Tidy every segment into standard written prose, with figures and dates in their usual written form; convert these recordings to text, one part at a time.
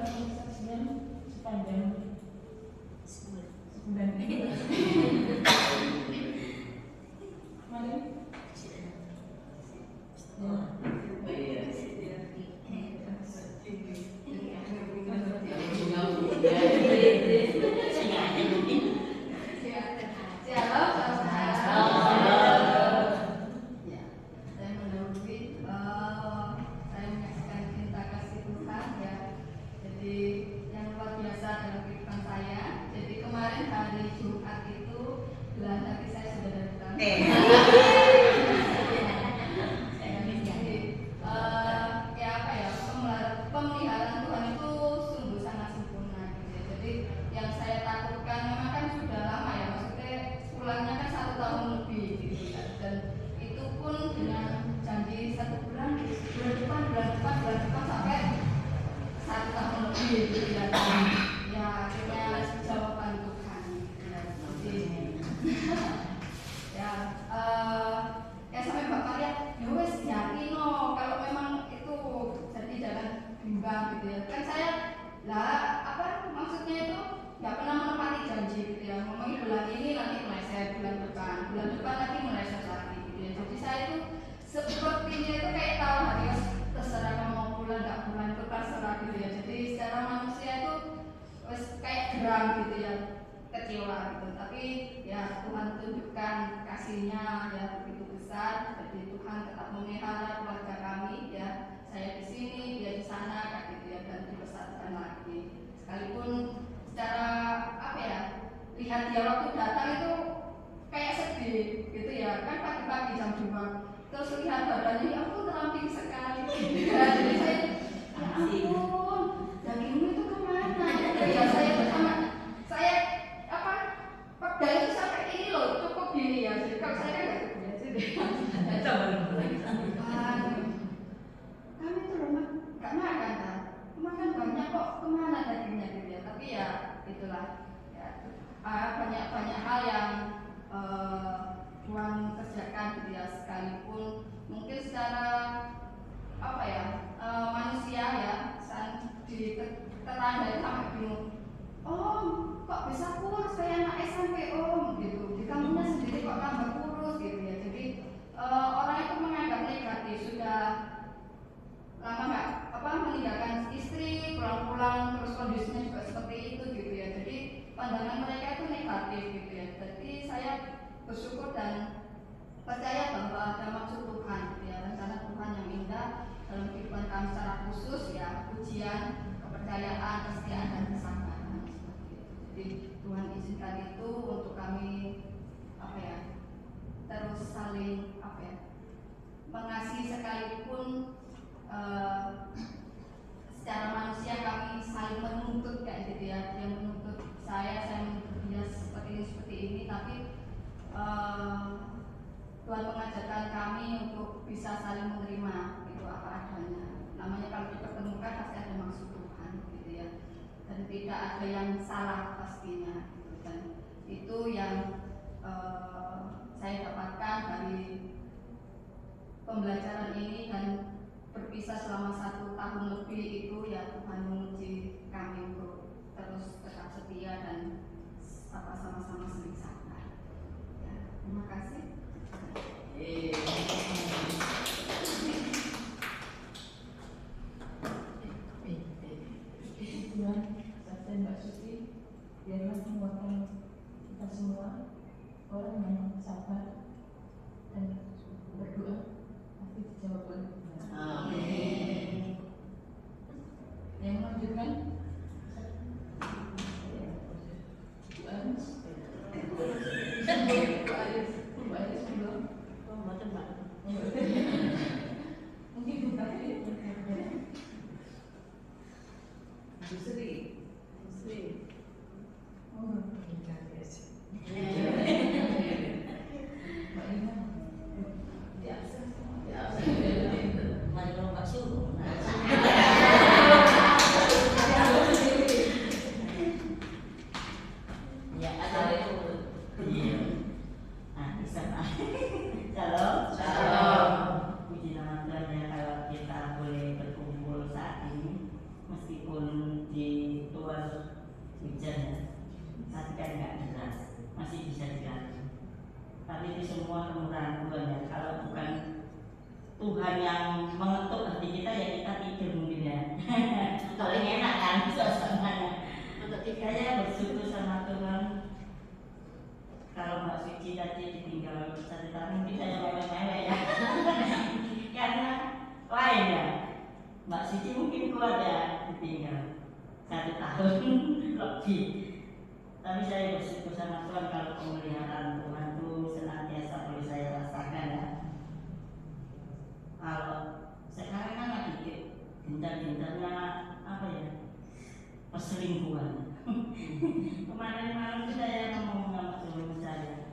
saksian sepanjang sebulan. Mari. Banyak hal yang Tuhan kerjakan gitu ya, sekalipun mungkin secara manusia ya ditelan dari sampai bingung, kok bisa kurus kayak anak SMP gitu, di kamunya sendiri kok tambah kurus gitu ya. Jadi orang itu menganggap negatif, sudah lama nggak meninggalkan istri, pulang-pulang terus kondisinya juga seperti itu gitu ya. Jadi pandangan mereka itu negatif gitu ya. Jadi saya bersyukur dan percaya bahwa ada maksud Tuhan gitu ya, rencana Tuhan yang indah dalam kehidupan kami secara khusus ya, ujian, kepercayaan, kesetiaan dan kesabaran seperti itu. Jadi Tuhan izinkan itu untuk kami terus saling mengasihi, sekalipun secara manusia kami saling menuntut kayak gitu ya, dia menuntut saya menuntut dia seperti ini, tapi Tuhan mengajarkan kami untuk bisa saling menerima itu apa adanya. Namanya kalau dipertemukan pasti ada maksud Tuhan gitu ya, dan tidak ada yang salah pastinya gitu. Dan itu yang saya dapatkan dari pembelajaran ini, dan berpisah selama 1 tahun lebih itu ya, Tuhan menguji kami untuk terus tetap setia dan sama-sama saling sabar ya. Terima kasih. Tuhan, saya Mbak Suci, biarlah menguatkan kita semua, orang yang sabar dan berdoa pasti dijawab oleh Tuhan. Amin. Yang melanjutkan mungkin bukan Sri. Puji nama Tuhan ya, kalau kita boleh berkumpul saat ini meskipun di itu semua kemurahan Tuhan ya. Kalau bukan Tuhan yang mengetuk hati kita ya kita tidur mungkin ya. Paling enak kan suasananya. Saya bersyukur sama Tuhan. Kalau Mbak Suci tadi ditinggal satu tahun mungkin saya mewek-mewek ya. Karena lain ya. Mbak Suci mungkin kuat ya ditinggal 1 tahun lebih. Tapi saya bersyukur sama Tuhan kalau pemeliharaan Tuhan itu senantiasa boleh saya rasakan ya. Kalau sekarang kan lagi gencar-gencarnya apa ya, perselingkuhan. Kemarin malam itu saya ngomong sama suami saya,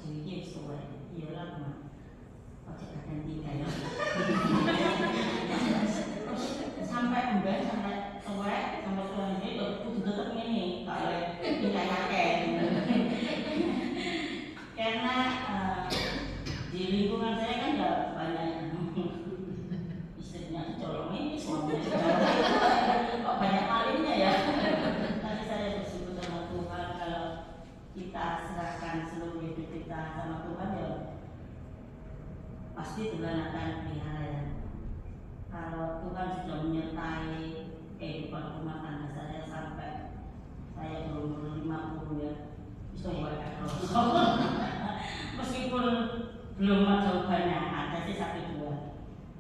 jadi sesuai, iyalah mah, ojek akan tiga ya. Sampai enggak sampai sesuai sampai suami itu tutup ini kalau tidak yakin. Karena di lingkungan saya kan ya banyak istrinya colong ini, suaminya kok banyak malingnya ya. Tapi saya bersyukur sama Tuhan kalau kita serahkan seluruh hidup kita sama Tuhan ya pasti Tuhan akan pelihara ya. Kalau Tuhan sudah menyertai kehidupan rumah tangga saya sampai saya berumur 50 ya, bisa buat meskipun belum jawabannya ada sih 1-2.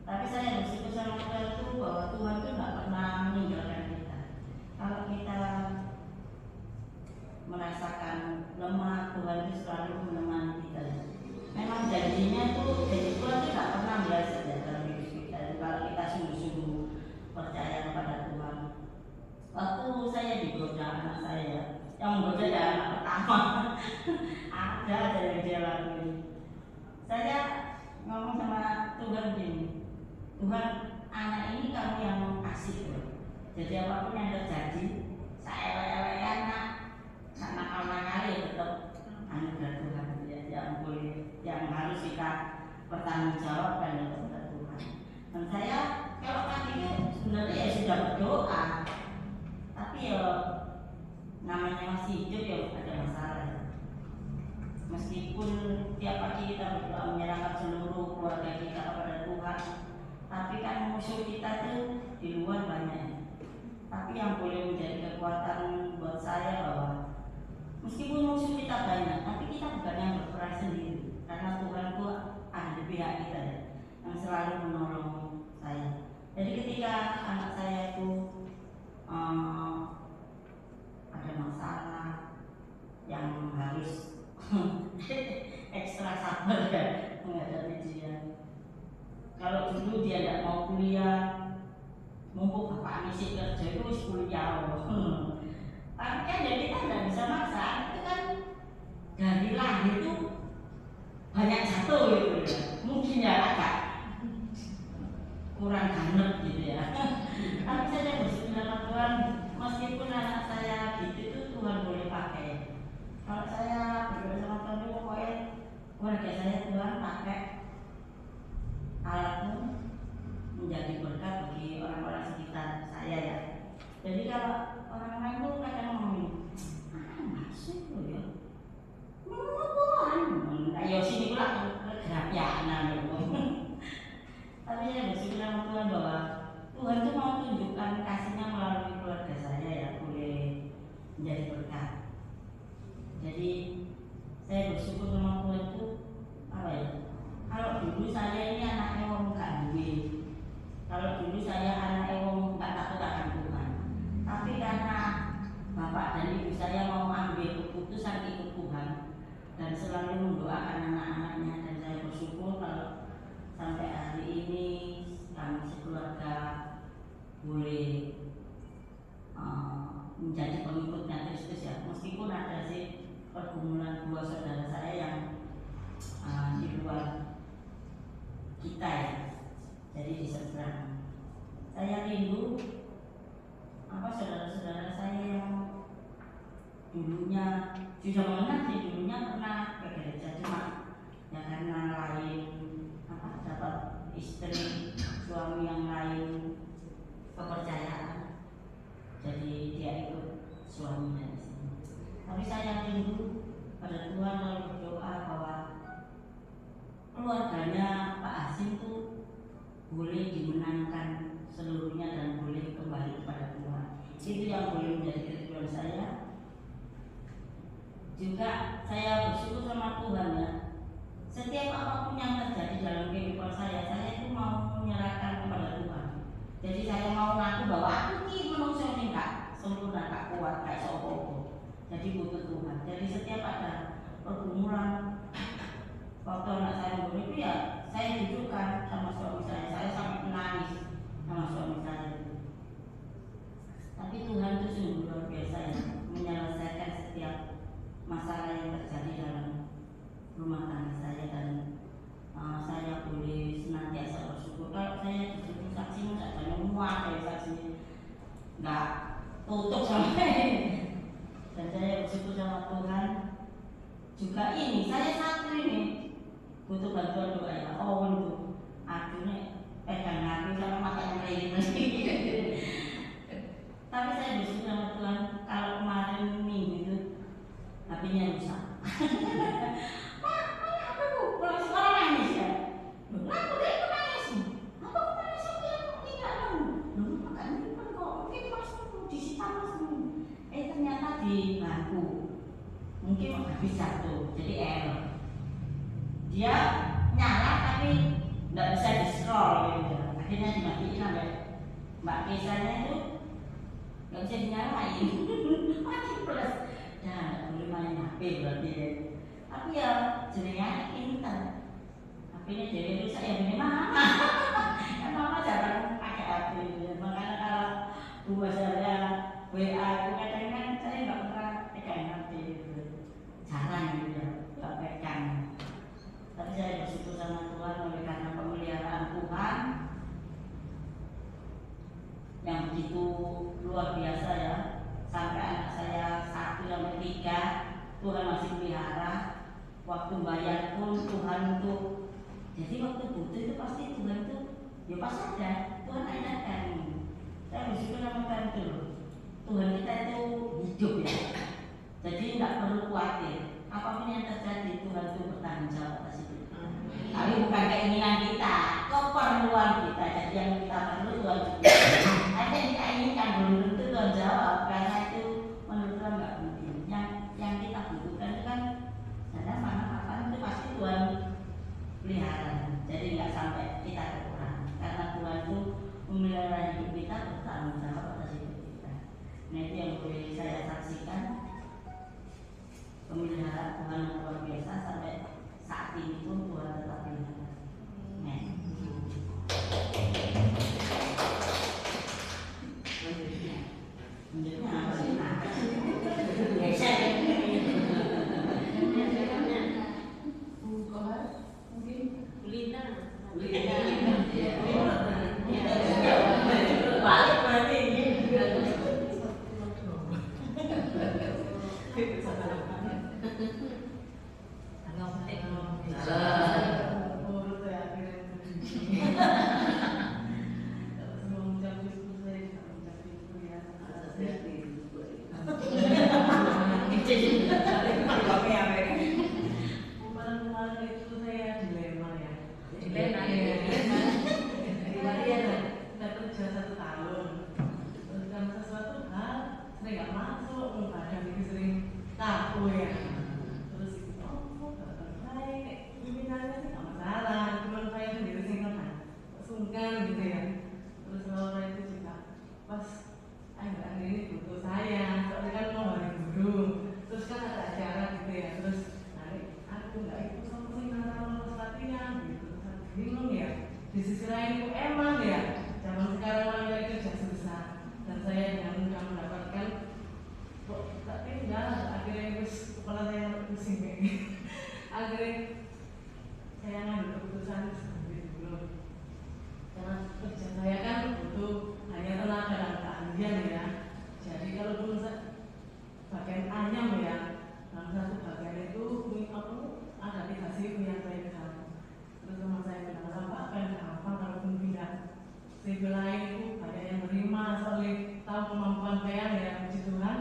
Tapi saya bersyukur sama Tuhan itu bahwa Tuhan itu nggak pernah meninggalkan kita. Kalau kita merasakan lemah, Tuhan itu selalu menemani kita. Memang janjinya itu dari Tuhan itu nggak pernah biasa ya dalam hidup kita. Kalau kita sungguh-sungguh percaya kepada Tuhan. Waktu saya digoda anak saya, yang menggoda ya anak pertama, ada aja yang dia lakuin. Saya ngomong sama Tuhan gini, Tuhan, anak ini kamu yang kasih loh. Jadi apapun yang terjadi, saya elek-elek anak nakal-nakal ya tetap anugerah Tuhan ya, yang boleh, yang harus kita bertanggung jawab dan kepada Tuhan. Dan saya kalau tadi itu sebenarnya ya sudah berdoa, tapi ya namanya masih hidup ya ada masalah ya. Meskipun tiap pagi kita berdoa menyerahkan seluruh keluarga kita kepada Tuhan, tapi kan musuh kita tuh di luar banyak. Tapi yang boleh menjadi kekuatan buat saya bahwa meskipun musuh kita banyak, tapi kita bukan yang berperang sendiri, karena Tuhan itu ada di pihak kita ya, yang selalu menolong saya. Jadi ketika anak saya itu ada masalah yang harus ekstra sabar ya menghadapi dia. Kalau dulu dia tidak mau kuliah, mumpuk bapak misi kerja itu kuliah. Tapi kan ya kita tidak bisa maksa. Itu kan dari lahir itu banyak jatuh gitu ya. Mungkin ya agak kurang ganet gitu ya. Tapi saya bersyukur sama Tuhan, meskipun anak saya gitu itu Tuhan boleh pakai. Kalau saya berdoa sama Tuhan itu pokoknya keluarga saya Tuhan pakai alatmu menjadi berkat bagi orang-orang sekitar saya ya. Jadi kalau orang-orang itu kadang ngomong, masuk loh ya, ngomong ayo sini pula kerapianan loh. Tapi saya bersyukur sama Tuhan bahwa Tuhan itu mau tunjukkan kasihnya melalui keluarga saya ya, boleh menjadi berkat. Jadi saya bersyukur sama Tuhan itu apa ya? Kalau dulu saya ini anaknya wong gak duwe. Kalau dulu saya anaknya wong gak takut akan Tuhan. Tapi karena bapak dan ibu saya mau ambil keputusan ikut Tuhan dan selalu mendoakan anak-anaknya, dan saya bersyukur kalau sampai hari ini kami sekeluarga boleh menjadi pengikutnya Kristus ya. Meskipun ada sih pergumulan 2 saudara saya yang di luar kita ya, jadi di seberang. Saya rindu saudara-saudara saya yang dulunya sudah mengenal sih, dulunya pernah ke gereja, cuma ya karena lain dapat istri suami yang lain kepercayaan, jadi dia ikut suaminya di sini. Tapi saya rindu pada Tuhan lalu berdoa bahwa keluarganya Pak Hasim tuh boleh dimenangkan seluruhnya dan boleh kembali kepada Tuhan. Itu yang boleh menjadi kerinduan saya. Juga saya bersyukur sama Tuhan ya. Setiap apapun yang terjadi dalam kehidupan saya itu mau menyerahkan kepada Tuhan. Jadi saya mau ngaku bahwa aku ki manusia ini kak sempurna, kak kuat, kak sopo. Jadi butuh Tuhan. Jadi setiap ada pergumulan, waktu anak saya membunuh itu ya saya dudukkan sama suami saya sampai menangis sama suami saya. Tapi Tuhan itu sungguh luar biasa ya, menyelesaikan setiap masalah yang terjadi dalam rumah tangga saya dan saya boleh senantiasa bersyukur. Kalau saya disuruh saksi nggak ada muat kayak saksi nggak tutup sampai dan saya bersyukur sama Tuhan. Juga ini saya satu ini butuh bantuan doa ya. Oh untuk aduhnya pegang hati sama makanya lain lagi. Tapi saya bersyukur sama Tuhan. Kalau kemarin minggu itu HP-nya rusak. Ternyata di bangku mungkin habis jatuh, jadi error. Dia nyala tapi nggak bisa di scroll gitu. Akhirnya dimatiin sampai Mbak Kesanya itu nggak bisa dinyalain. Mati plus. Nah, nggak boleh main HP berarti ya. Tapi ya jenengnya pintar. HP-nya jadi rusak ya memang. Kan mama jarang pakai HP gitu. Makanya kalau buat saya WA itu kadang-kadang saya nggak pernah pegang HP gitu. Jarang gitu ya, nggak pegang. Tapi saya bersyukur sama Tuhan oleh karena pemeliharaan Tuhan yang begitu luar biasa ya. Sampai anak saya 1 sampai 3 Tuhan masih pelihara. Waktu bayar pun Tuhan tuh. Jadi waktu butuh itu pasti Tuhan tuh ya pas ada Tuhan adakan. Saya bersyukur sama Tuhan itu. Tuhan kita itu hidup ya. Jadi tidak perlu khawatir. Apapun yang terjadi Tuhan itu bertanggung jawab atas itu. Tapi bukan keinginan kita, keperluan kita. Jadi yang kita perlu Tuhan juga. Ada yang kita inginkan belum tentu Tuhan jawab karena itu menurut Tuhan nggak penting. Yang kita butuhkan itu kan kadang mana itu pasti Tuhan pelihara. Jadi nggak sampai kita kekurangan. Karena Tuhan itu memelihara hidup kita bertanggung jawab atas hidup kita. Nah itu yang boleh saya saksikan. Pemeliharaan Tuhan yang luar biasa sampai saat ini pun Tuhan tetap pelihara. Menjadinya apa sih? Mungkin Lina. balik berarti ini. Di sisi lain itu emang ya zaman sekarang orang dari kerja susah dan saya dengan mudah mendapatkan kok tak tinggal akhirnya kepala saya pusing kayak gini. Akhirnya saya ngambil keputusan seperti itu karena kerja saya kan butuh hanya tenaga dan keahlian ya. Jadi kalau pun bagian anyam ya dalam satu bagian itu ada dikasih yang saya bisa. Terus sama saya bilang apa kan gampang kalau pun pindah sisi lain itu banyak yang menerima soalnya tahu kemampuan saya ya puji Tuhan.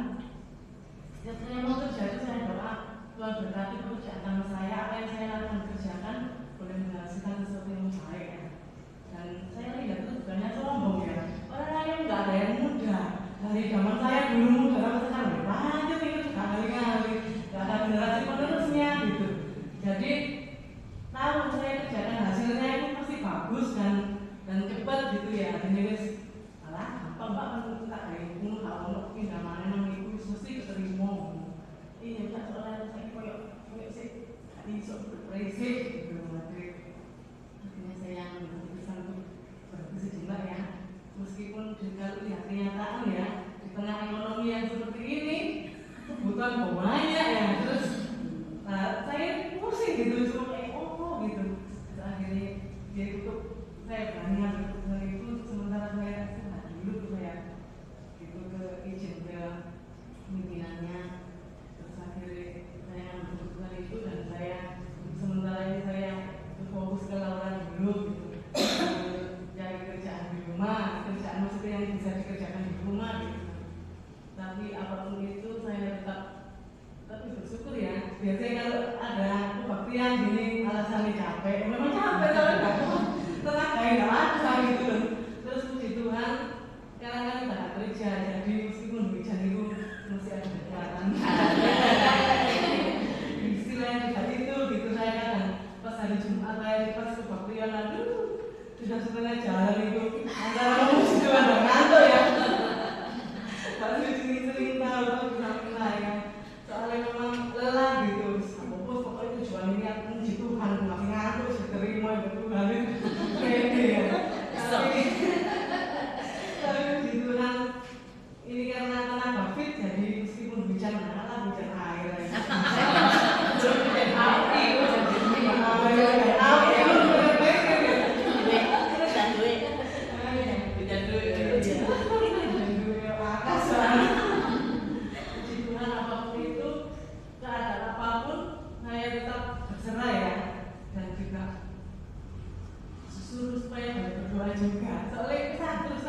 Setiap saya mau kerja itu saya doa Tuhan berkati pekerjaan saya apa yang saya akan kerjakan boleh menghasilkan sesuatu yang baik ya. Dan saya lihat itu bukannya sombong ya. Orang yang nggak ada yang muda. Dari zaman saya dulu muda sampai sekarang lanjut itu juga kali-kali. Nggak ada generasi penerusnya gitu. Jadi tahu saya kerjakan hasilnya itu pasti bagus dan cepat gitu ya. Jadi wis alah gampang Pak kan tak kayak ngono kalau pindah mana nang iku mesti keterima. Iya tak soalnya saya koyok sih iso berprestasi gitu akhirnya saya memutuskan untuk berprestasi juga ya meskipun juga lihat kenyataan ya di tengah ekonomi yang seperti ini kebutuhan banyak ya terus saya pusing gitu cuma kayak gitu terus akhirnya dia tutup saya berani ngambil keputusan itu sementara saya dulu saya gitu ke izin ke pimpinannya terus akhirnya saya ngambil keputusan itu dan saya sementara ini saya fokus ke lamaran dulu gitu cari kerjaan di rumah kerjaan maksudnya yang bisa dikerjakan di rumah gitu tapi apapun itu saya tetap bersyukur ya biasanya kalau ada kebaktian gini alasannya capek memang capek tapi nggak tenaga nggak ada gitu terus puji Tuhan sekarang kan kita kerja jadi meskipun hujan itu masih ada kegiatan istilahnya tidak itu gitu saya kadang pas hari Jumat saya pas kebaktian aduh sudah setengah jalan itu antara puji Tuhan dan ngantuk ya tapi sering-sering tahu kenapa ya soalnya memang lelah gitu pokoknya tujuan ini aku puji Tuhan masih ngantuk terima ya Tuhan pede ya tapi puji Tuhan ini karena tenaga fit jadi meskipun hujan hujan air hujan api supaya berdoa juga soalnya kita terus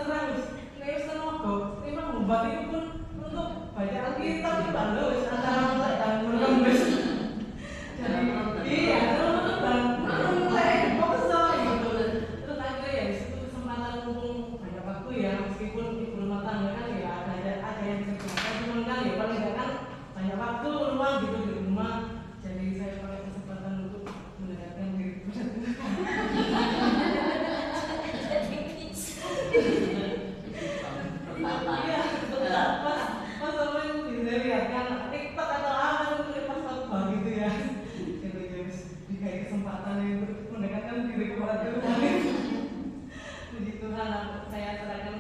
semoga memang membuat itu pun untuk baca Alkitab itu bagus antara mulai dan merembes jadi iya terus mulai fokus gitu terus akhirnya ya disitu kesempatan mumpung banyak waktu ya meskipun ibu rumah tangga kan ya ada yang bisa dilakukan cuman kan ya paling tidak kan banyak waktu luang gitu di rumah jadi saya pakai kesempatan untuk mendekatkan diri pas orang bisa lihat kan TikTok atau apa itu pas khotbah gitu ya jadi dikasih kesempatan untuk mendekatkan diri kepada Tuhan puji Tuhan saya serahkan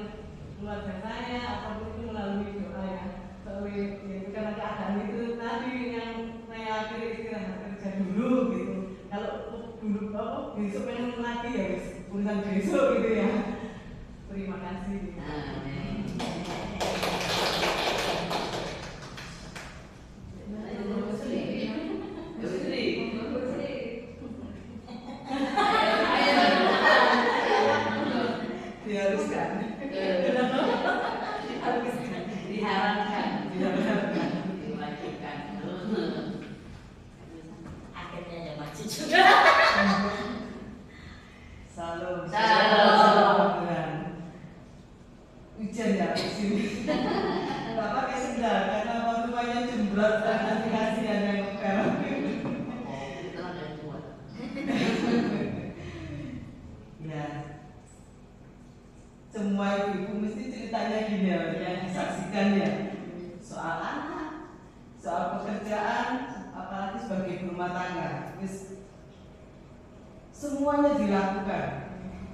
keluarga saya apapun itu melalui doa ya soalnya itu karena keadaan itu tadi yang saya akhirnya istirahat kerja dulu gitu kalau dulu besok pengen lagi ya urusan besok gitu ya terima kasih hujan ya di sini. Nggak pakai sendal karena waktu banyak jembrot dan nanti kasihan yang ngepel. Itu ada yang buat. Ya, semua ibu mesti ceritanya gini ya, yang disaksikan ya. Soal anak, soal pekerjaan, apalagi sebagai ibu rumah tangga. Semuanya dilakukan.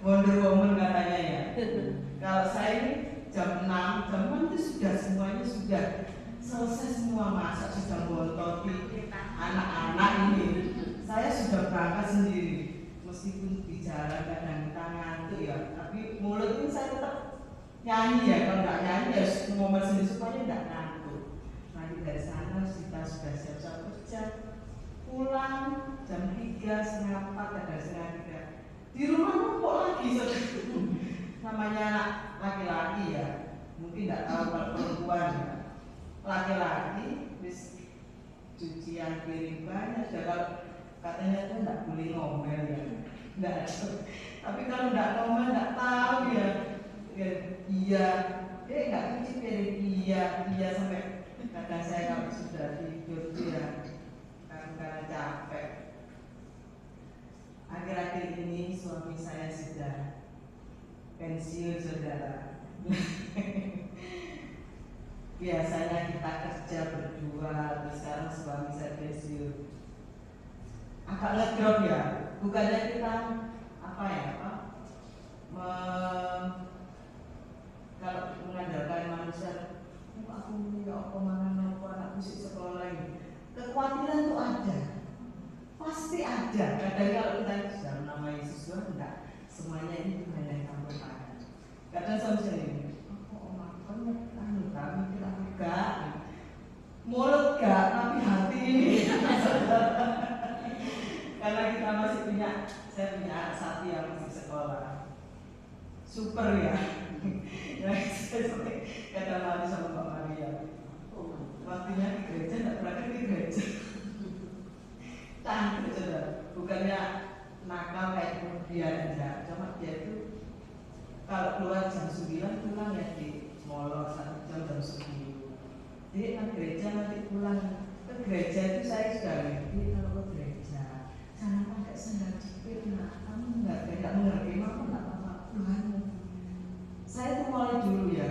Wonder Woman katanya ya. Kalau saya ini jam 6, jam 6 itu sudah semuanya sudah selesai semua masak, sudah bontoti anak-anak ini. Saya sudah berangkat sendiri, meskipun di jalan kadang kita ngantuk ya. Tapi mulut ini saya tetap nyanyi ya. Kalau nggak nyanyi ya ngomong sendiri supaya nggak ngantuk. Nanti dari sana kita sudah siap-siap kerja. Pulang jam 3, setengah 4, ada setengah 3. Di rumah numpuk lagi namanya anak laki-laki ya, mungkin nggak tahu kalau perempuan ya. Laki-laki bis cucian piring banyak. katanya tuh nggak boleh ngomel ya, nggak ada. Tapi kalau nggak ngomel nggak tahu ya, iya, nggak kecil ya, iya sampai kadang saya kalau sudah tidur tuh ya karena capek. Akhir-akhir ini suami saya sudah pensiun, saudara. Biasanya kita kerja berdua, terus sekarang suami saya pensiun. Agak ngedrop ya, bukannya kita kalau mengandalkan manusia, aku ya apa mangan apa anakku sih sekolah ini. Kekhawatiran itu ada, pasti ada. Kadang kalau kita sudah namanya siswa, enggak semuanya ini Tuhan yang campur tangan. Kadang saya ini, aku kami kira enggak, mulut enggak, tapi hati ini. Karena kita masih punya, saya punya anak satu yang masih sekolah, super ya. Saya sampai kata mati sama Mbak Maria, waktunya ke gereja enggak pernah ke gereja. Cantik saudara, bukannya nakal kayak kemudian enggak, cuma dia itu kalau keluar jam 9 pulang ya di molor 1 jam 10. Jadi ke gereja nanti pulang. Ke gereja itu saya sudah ngerti kalau ke gereja jangan pakai sandal jepit, nak kamu nggak mengerti, mama nggak apa-apa, Tuhan. Saya tuh mulai dulu ya,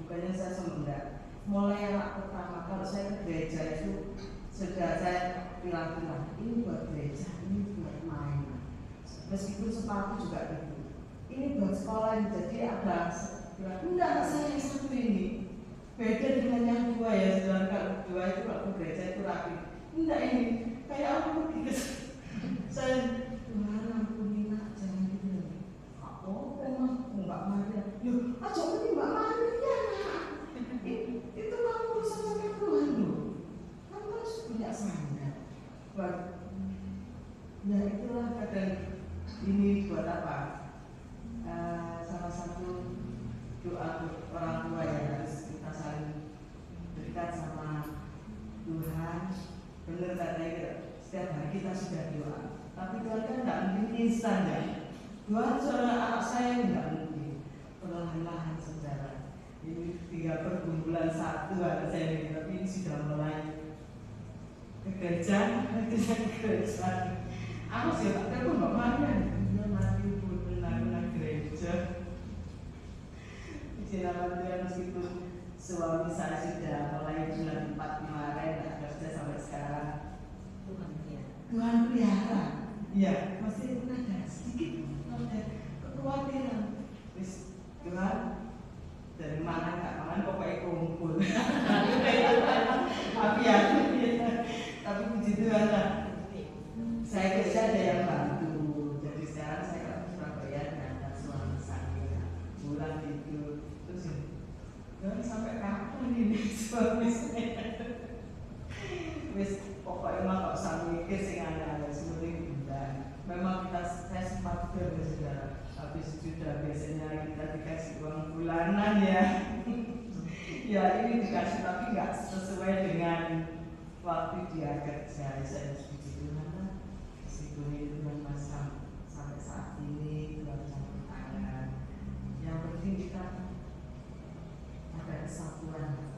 bukannya saya semenjak mulai anak pertama kalau saya ke gereja itu sudah saya bilang ini buat gereja, ini buat main. Meskipun sepatu juga gitu. Ini buat sekolah, jadi ada enggak saya yang satu ini beda dengan yang dua ya, saudara. Kalau dua itu kalau gereja itu rapi, enggak ini kayak aku gitu. Saya Tuhan ampuni nak, jangan gitu. Aku memang Mbak Maria, yuk aja ini Mbak Maria nak. Itu kamu urusan sama Tuhan loh. Kamu harus punya sandal. Ya itulah kadang ini buat apa? Salah satu doa orang tua yang harus kita saling dekat sama Tuhan. Benar katanya setiap hari kita sudah doa, tapi Tuhan kan tidak mungkin instan ya. Tuhan seorang anak saya tidak mungkin, perlahan-lahan saudara. Ini 3 pergumulan 1 anak saya ini, tapi ini sudah mulai ke gereja. Aku sih tak tahu Mbak Maria, dia mati pun benar-benar gereja. Selamat Tuhan, meskipun suami saya sudah mulai bulan 4 kemarin tak kerja sampai sekarang. Tuhan pelihara, iya masih ada sedikit ada kekhawatiran. Wis Tuhan dari mana nggak makan pokoknya kumpul. Tapi ya, tapi puji Tuhan lah. Saya kerja ada yang bantu, jadi sekarang saya ke Surabaya dengan suami saya bulan itu. Dan sampai kapan ini suami saya? Wis pokoknya mah kok usah mikir sing aneh-aneh, seperti bulan. Memang saya sempat saudara, habis sudah biasanya kita dikasih uang bulanan ya. Ya ini dikasih tapi nggak sesuai dengan waktu dia kerja. Saya puji Tuhan lah, meskipun itu yang masang sampai saat ini Tuhan campur tangan. Yang penting kita ada kesatuan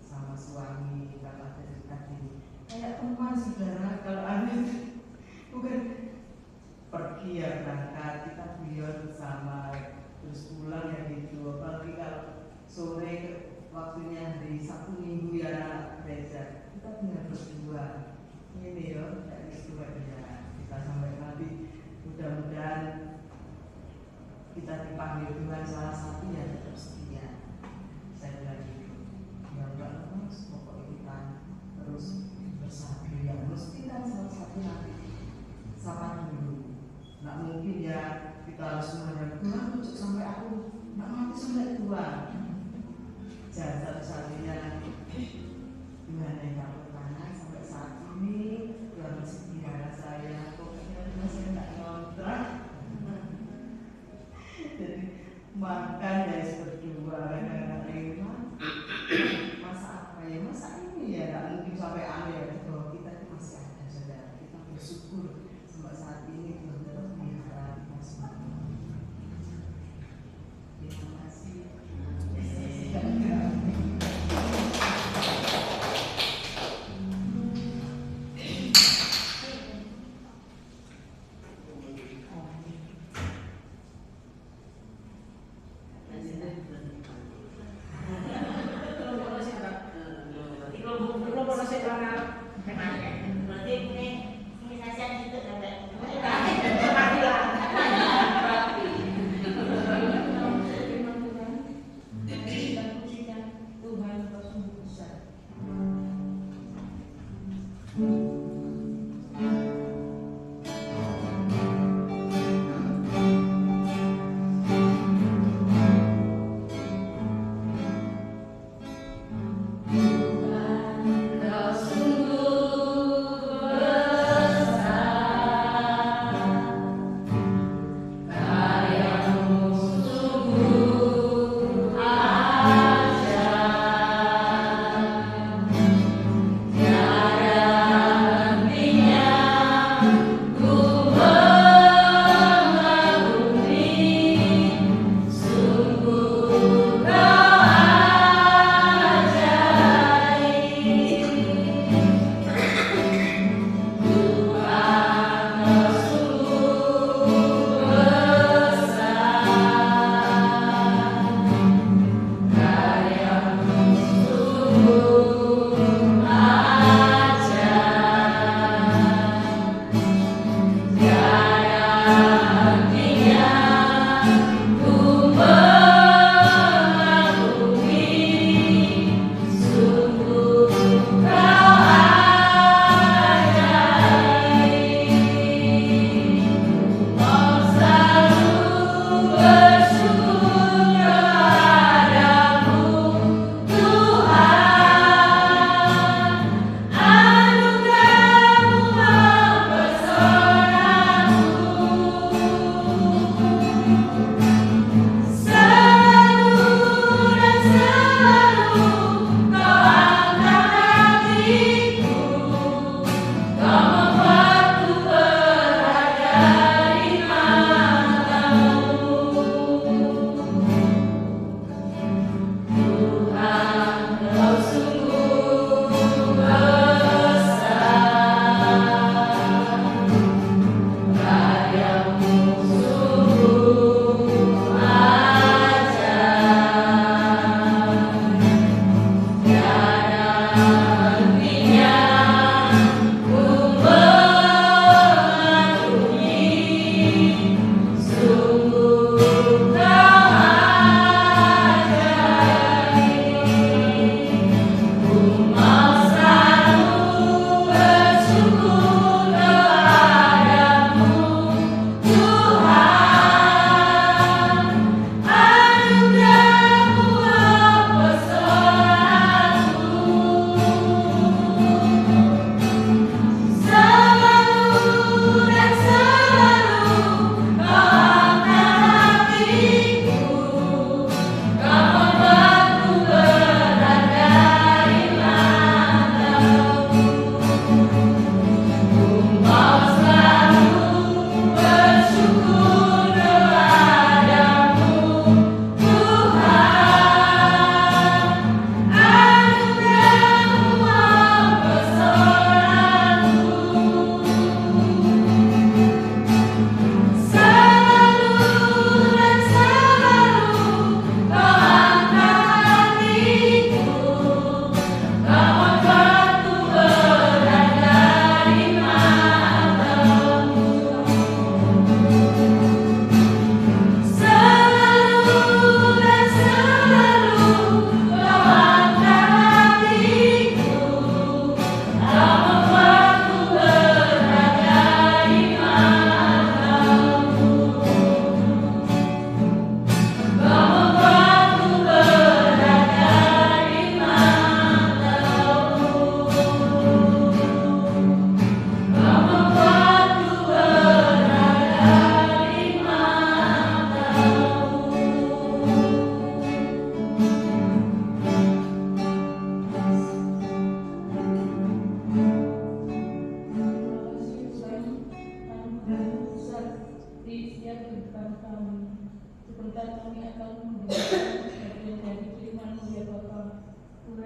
sama suami, kalau ada tadi kayak teman saudara. Kalau ada bukan pergi ya berangkat, kita guyon bersama terus pulang ya gitu. Apalagi kalau sore waktunya hari Sabtu Minggu ya gereja, kita tinggal berdua ini ya, dari berdua ya kita sampai nanti mudah-mudahan kita dipanggil Tuhan salah satu yang tetap setia. Saya bilang gitu, ya enggak terus pokoknya kita terus bersatu ya, mesti kan salah satu nanti sama dulu. Nggak mungkin ya kita harus mengharap Tuhan untuk sampai aku nggak mati sampai tua. Jangan satu-satunya Tuhan yang campur tangan sampai saat ini. Tuhan masih pelihara saya, pokoknya Tuhan saya nggak ngontrak. Jadi makan ya berdua kadang-kadang masa apa ya, masa ini ya nggak mungkin sampai aneh ya, bahwa kita itu masih ada saudara, kita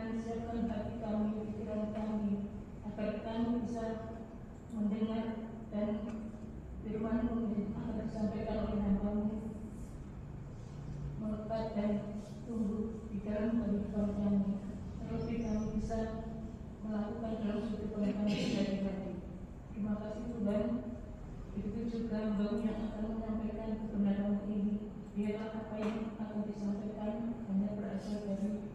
Tuhan siapkan hati kami, pikiran kami, agar kami bisa mendengar dan firman-Mu yang akan disampaikan oleh hamba-Mu melekat dan tumbuh di dalam kehidupan kami. Terlebih kami bisa melakukan dalam sudut pandang kami sehari-hari. Terima kasih Tuhan. Begitu juga hamba-Mu yang akan menyampaikan kebenaran ini. Biarlah apa yang akan disampaikan hanya berasal dari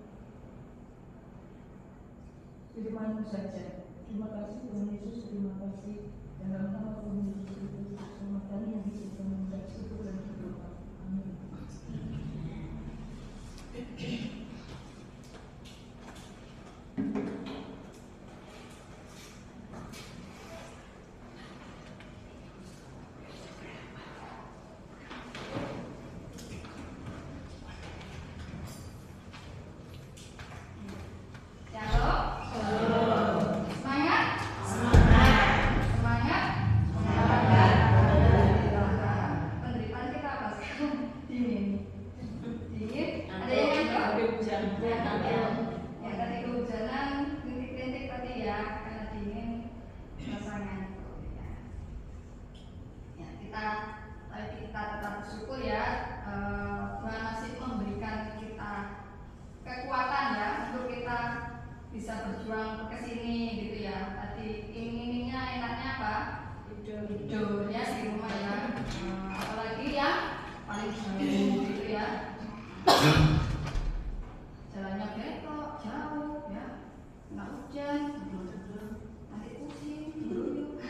firman-Mu saja. Terima kasih Tuhan Yesus, terima kasih. Dalam nama Tuhan Yesus Kristus, selamat kami yang bisa mengucap syukur dan berdoa. Amin. Bisa berjuang ke sini gitu ya. Tadi iming-imingnya enaknya apa? Tidur ya di rumah ya. Apalagi yang paling jauh gitu ya. Jalannya betok, jauh ya. Nggak hujan, nanti pusing, dulu.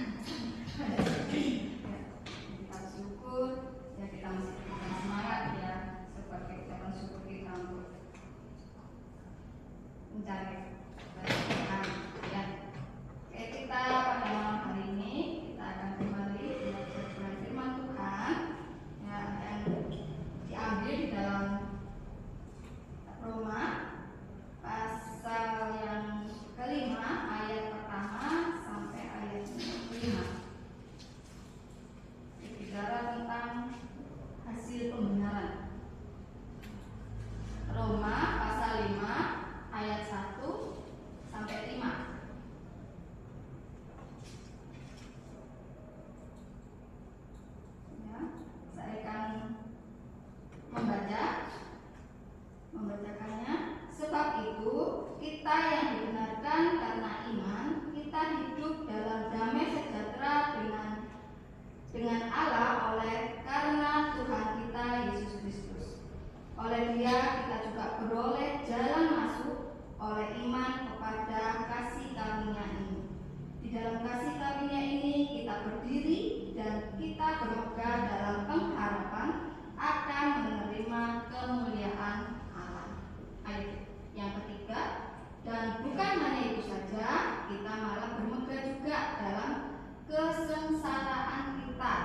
Kita syukur ya, kita masih semangat ya, sebagai ucapan syukur kita untuk mencari ya. Oke, kita pada malam hari ini kita akan kembali belajar firman Tuhan ya, yang diambil di dalam Roma pasal yang kelima ayat pertama sampai ayat 5. Bicara tentang hasil pembenaran. Roma pasal 5 ayat 1 sampai 5. Ya, saya akan membacakannya. Sebab itu kita yang dibenarkan karena iman, kita hidup dalam damai sejahtera dengan Allah oleh karena Tuhan kita Yesus Kristus. Oleh Dia kita juga beroleh jalan masuk oleh iman kepada kasih karunia ini. Di dalam kasih karunia ini kita berdiri dan kita bermegah dalam pengharapan akan menerima kemuliaan Allah. Ayat yang ketiga, dan bukan hanya itu saja, kita malah bermegah juga dalam kesengsaraan kita,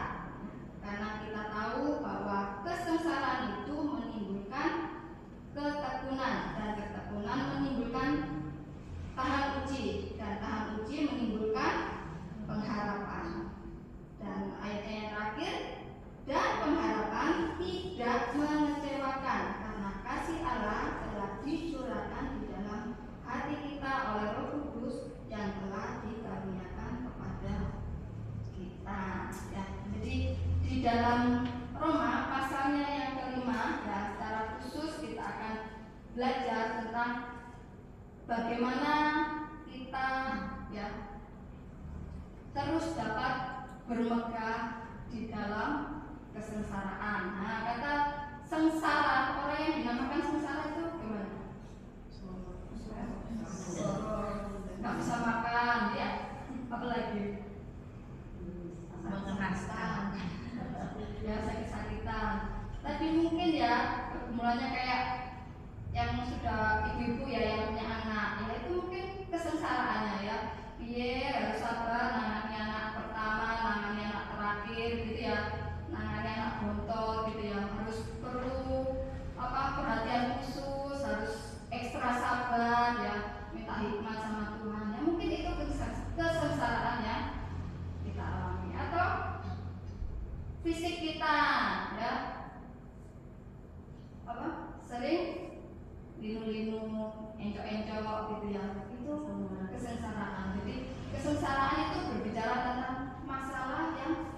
karena kita tahu bahwa kesengsaraan itu menimbulkan ketekunan, dan ketekunan menimbulkan tahan uji, dan tahan uji menimbulkan pengharapan. Dan ayat yang terakhir, dan pengharapan tidak mengecewakan, karena kasih Allah telah dicurahkan di dalam hati kita oleh Roh Kudus yang telah dikaruniakan kepada kita. Ya, jadi di dalam Roma pasalnya yang kelima, ya, secara khusus kita akan belajar tentang bagaimana kita ya terus dapat bermegah di dalam kesengsaraan. Nah, kata sengsara, orang yang dinamakan sengsara itu gimana? Nggak bisa makan, ya. Apalagi mengenaskan, ya, sakit-sakitan. Tapi mungkin ya mulanya kayak yang sudah ibu-ibu ya, yang punya anak, ya itu mungkin kesengsaraannya ya. Iya, harus sabar nangani anak pertama, nangani anak terakhir gitu ya, nangani anak bontot gitu ya, harus perlu perhatian khusus, harus ekstra sabar ya, minta hikmat sama Tuhan. Ya mungkin itu kesengsaraan yang kita alami. Atau fisik kita ya sering linu-linu, encok-encok gitu ya. Itu kesengsaraan. Jadi kesengsaraan itu berbicara tentang masalah yang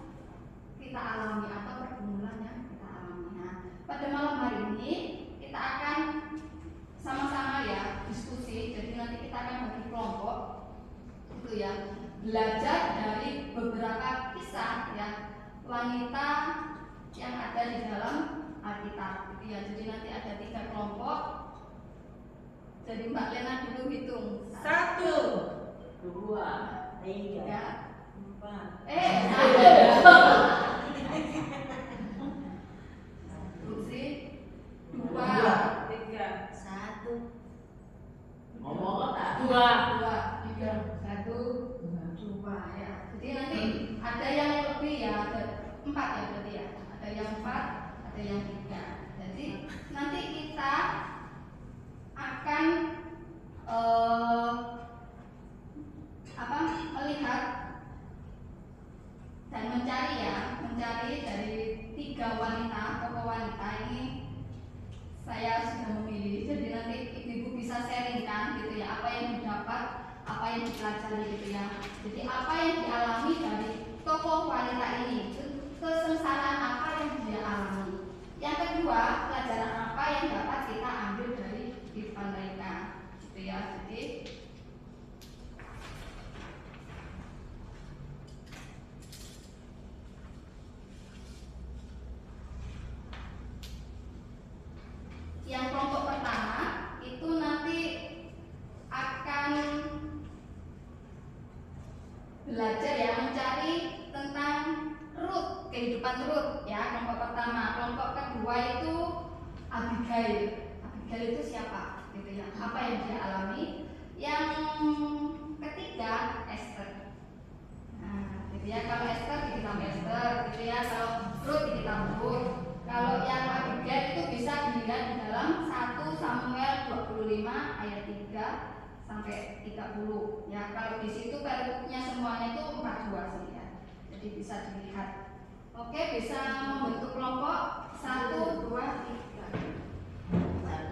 kita alami atau pergumulan yang kita alami. Nah, pada malam hari ini kita akan sama-sama ya diskusi. Jadi nanti kita akan bagi kelompok itu ya, belajar dari beberapa kisah ya wanita yang ada di dalam Alkitab gitu ya. Jadi nanti ada 3 kelompok. Jadi Mbak Lena dulu hitung 1, 2, 3, 4. Putri 2, 3, 1. Ngomong tak? 2, 3, 1, 2 ya. Jadi nanti ada yang lebih ya, ada 4 ya berarti ya. Ada yang 4, ada yang 3. Jadi nanti kita akan melihat dan mencari dari 3 wanita, tokoh wanita ini saya sudah memilih. Jadi nanti ibu-ibu bisa sharingkan gitu ya, apa yang didapat, apa yang dipelajari gitu ya. Jadi apa yang dialami dari tokoh wanita ini, kesengsaraan apa yang dia alami. Yang kedua, pelajaran apa yang dapat kita ambil dari kehidupan mereka gitu ya. Jadi yang kelompok pertama itu nanti akan belajar ya, mencari tentang Ruth, kehidupan Ruth ya, kelompok pertama. Kelompok kedua itu Abigail. Abigail itu siapa gitu ya, apa yang dia alami. Yang ketiga Esther. Nah gitu ya, kalau Esther di kitab Esther gitu ya, kalau Ruth di kitab Ruth. Kalau yang Abigail itu bisa dilihat di dalam 1 Samuel 25 ayat 3 sampai 30 ya. Kalau di situ perikopnya semuanya itu 42 sih ya. Jadi bisa dilihat. Oke, bisa membentuk kelompok 1, 2, 3. 1.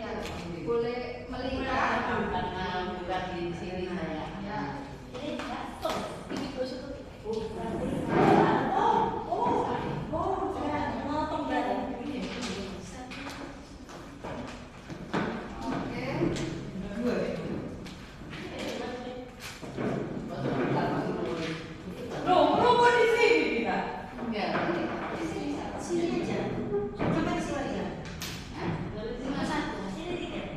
Ya, boleh melihat karena bukan di sini saya. ya. Ini jatuh. Ini bosku. Motong dari begini. Oke. 2 ya. Loh, merokok di sini kita. Ya. Di sini Sini aja. Sampai sini aja. Hah? 51. Sini dikit.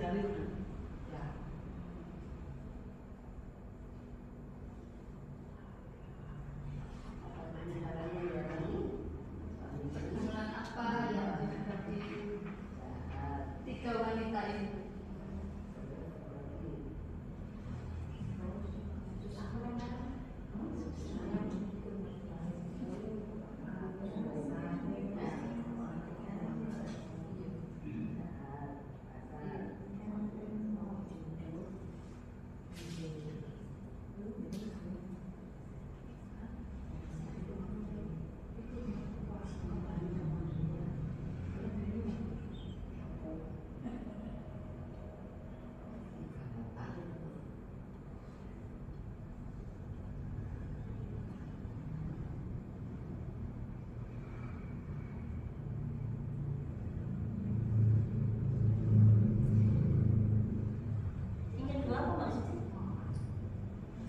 kali itu. Ya. Bulan apa yang dihadapi tiga wanita ini? Yang kedua apa Mbak Siti?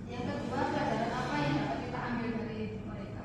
Yang kedua, pelajaran apa yang dapat kita ambil dari mereka?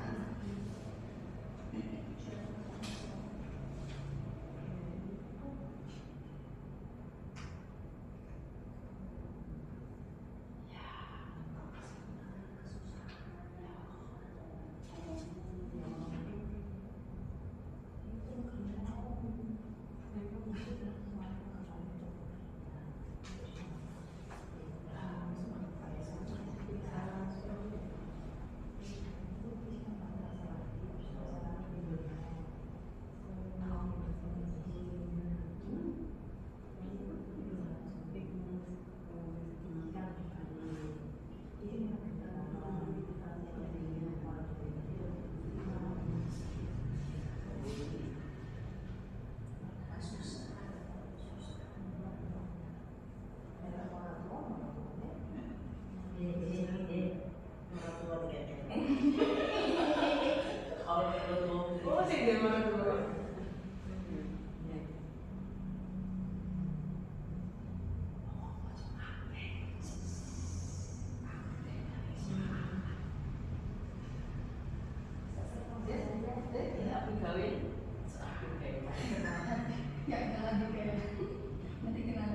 Oh, sih dia mana dulu? Ya, jangan juga ya. Nanti kenal.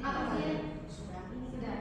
Apa sih? Sudah.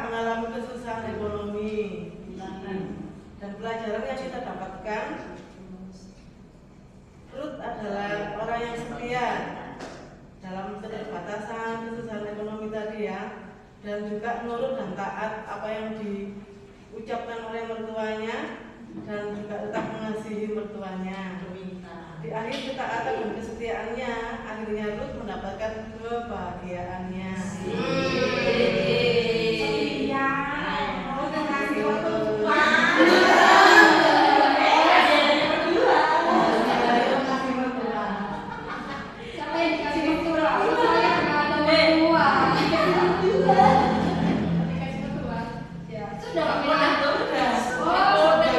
mengalami kesusahan ekonomi. Dan pelajaran yang kita dapatkan, Ruth adalah orang yang setia dalam keterbatasan kesusahan ekonomi tadi ya, dan juga nurut dan taat apa yang diucapkan oleh mertuanya, dan juga tetap mengasihi mertuanya. Di akhir ketaatan dan kesetiaannya, akhirnya Ruth mendapatkan kebahagiaannya. Siapa yang dikasih mertua? Saya nggak ada mertua. Dikasih mertua. Ya, sudah Pak Mila. Oh, sudah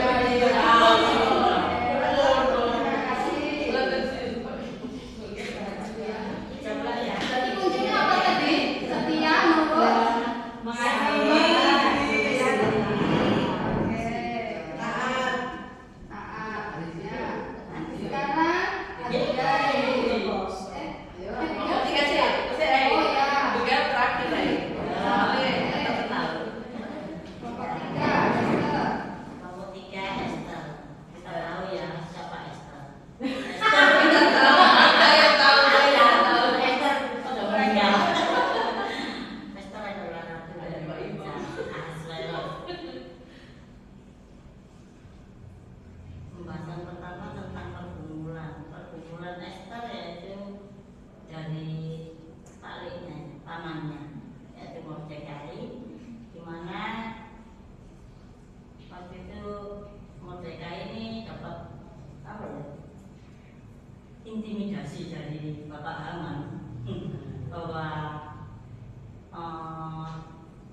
Pak Mila. Terima kasih. Jadi kuncinya apa tadi? Setia, nurut, mengasihi. Oke. Taat. Ya. Sekarang hargai. Kelompok tiga, Esther. Kelompok 3 Esther. Kita tahu ya siapa Esther. Esther sudah meninggal. Esther adalah ratu dari Ahasuerus. Pembahasan pertama tentang pergumulan Esther, yaitu dari pamannya, yaitu Mordekai, di mana waktu itu Mordekai ini dapat apa ya, intimidasi dari Bapak Haman bahwa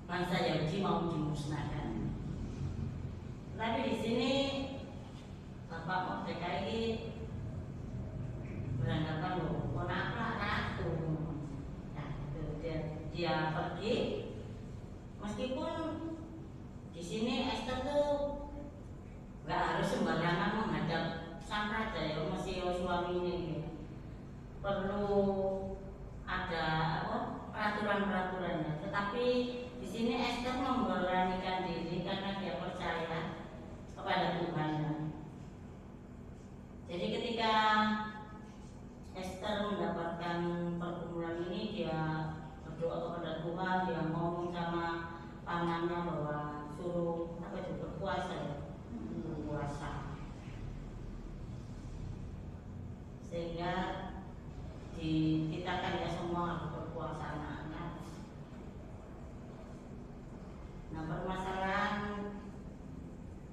bangsa Yahudi mau dimusnahkan. Tapi di sini Bapak Mordekai ini beranggapan loh, ponaklah ratu. Nah, itu dia pergi, meskipun di sini Esther tuh nggak harus sembarangan menghadap sang raja ya, mesti suaminya gitu. Perlu ada peraturan-peraturannya. Tetapi di sini Esther memberanikan diri karena dia percaya kepada Tuhannya. Jadi ketika Esther mendapatkan pergumulan ini, dia berdoa kepada Tuhan, dia ngomong sama pamannya bahwa suruh berpuasa ya, berpuasa, sehingga kita kan ya semua harus berpuasa anak-anak. Nah, permasalahan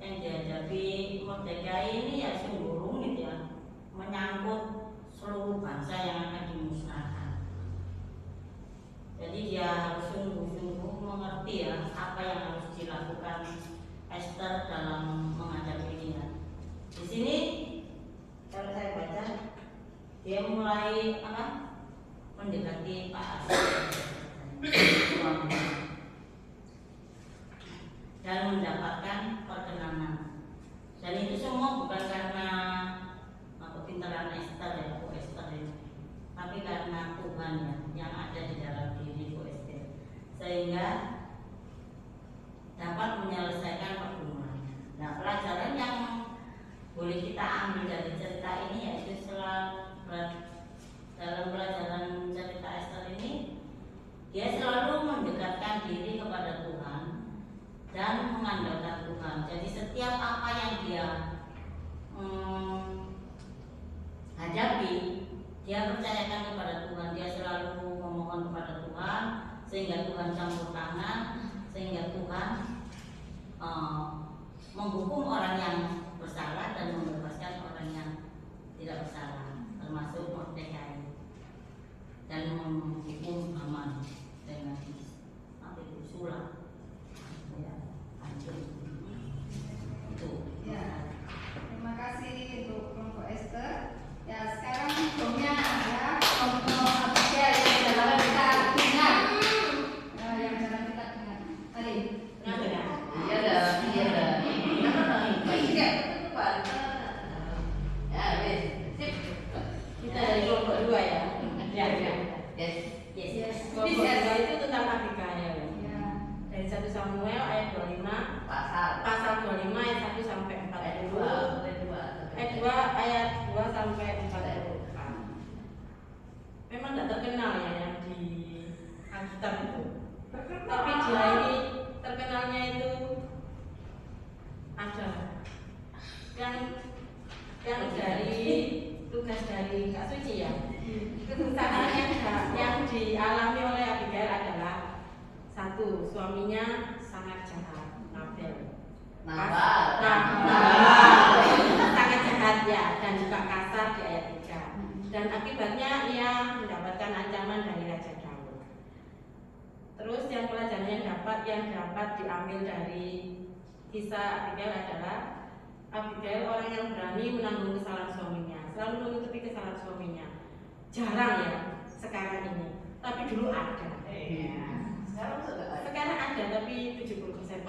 yang dihadapi Mordekai ini ya sungguh rumit ya, menyangkut seluruh bangsa yang akan dimusnahkan. Jadi dia harus sungguh-sungguh mengerti ya apa yang harus dilakukan Esther dalam menghadapi ini. Di sini kalau saya baca, dia mulai mendekati Pak Ahasuerus dan mendapatkan perkenanan. Dan itu semua bukan karena kepintaran Esther ya, Bu Esther ya, tapi karena Tuhan ya yang ada di dalam diri Bu Esther, sehingga dapat menyelesaikan pergumulannya. Nah, pelajaran yang boleh kita ambil dari cerita ini yaitu dalam pelajaran cerita Esther ini, dia selalu mendekatkan diri kepada Tuhan dan mengandalkan Tuhan. Jadi setiap apa yang dia hadapi, dia percayakan kepada Tuhan. Dia selalu memohon kepada Tuhan, sehingga Tuhan campur tangan, sehingga Tuhan menghukum orang yang bersalah dan membebaskan orang yang tidak bersalah, termasuk Mordekai, dan menghukum Haman dengan sulap. Ya, itu. Ya, terima kasih untuk kelompok Esther. Ya, sekarang hukumnya ada kelompok Abigail yang dalam kita dengar. Yang dalam kita dengar. Tadi. Kenapa ya? Iya dah. Tiga. sampai 40-an. Memang tidak terkenal ya yang di Alkitab itu. Tapi dia ini terkenalnya itu ada yang dari tugas dari Kak Suci ya. Kesusahan yang dialami oleh Abigail adalah satu, suaminya sangat jahat, Nabal. Sangat jahat ya, dan juga kasar di ayat 3. Dan akibatnya ia mendapatkan ancaman dari Raja Daud. Terus yang pelajaran yang dapat diambil dari kisah Abigail adalah Abigail orang yang berani menanggung kesalahan suaminya, selalu menutupi kesalahan suaminya. Jarang ya sekarang ini, tapi dulu ada. Sekarang ada tapi 70%.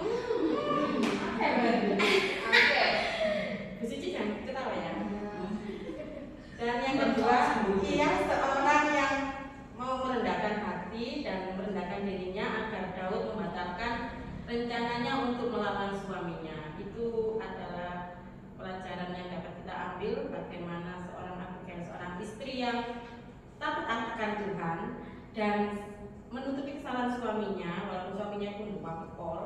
Bu Cici jangan ketawa ya. Dan yang kedua, ia seorang yang mau merendahkan hati dan merendahkan dirinya agar Daud membatalkan rencananya untuk melawan suaminya. Itu adalah pelajaran yang dapat kita ambil, bagaimana seorang Abigail, seorang istri yang takut akan Tuhan dan menutupi kesalahan suaminya, walaupun suaminya itu lupa pekol.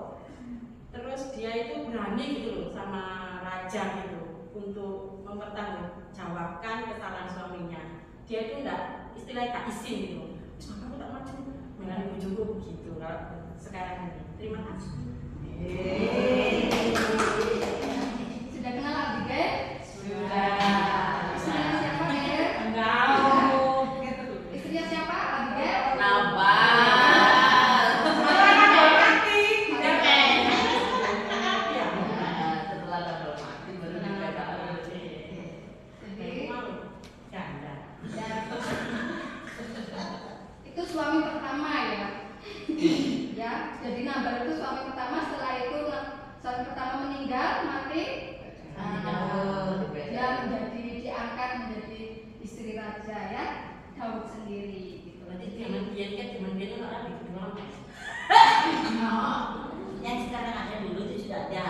Terus dia itu berani gitu loh sama raja gitu untuk mempertanggungjawabkan kesalahan suaminya. Dia itu enggak istilahnya tak izin gitu. Kamu tak maju, mengenai bujuku gitu kalau sekarang ini. Terima kasih. Sudah kenal Abigail? Sudah. Istrinya siapa ya? Enggak. Istrinya siapa Abigail? Itu suami pertama ya. Ya, jadi Nabal itu suami pertama. Setelah itu suami pertama meninggal, mati. Dia diangkat menjadi istri raja ya, Daud sendiri. Gitu. Berarti zaman dia orang bikin orang. Yang sekarang ada dulu itu sudah ada.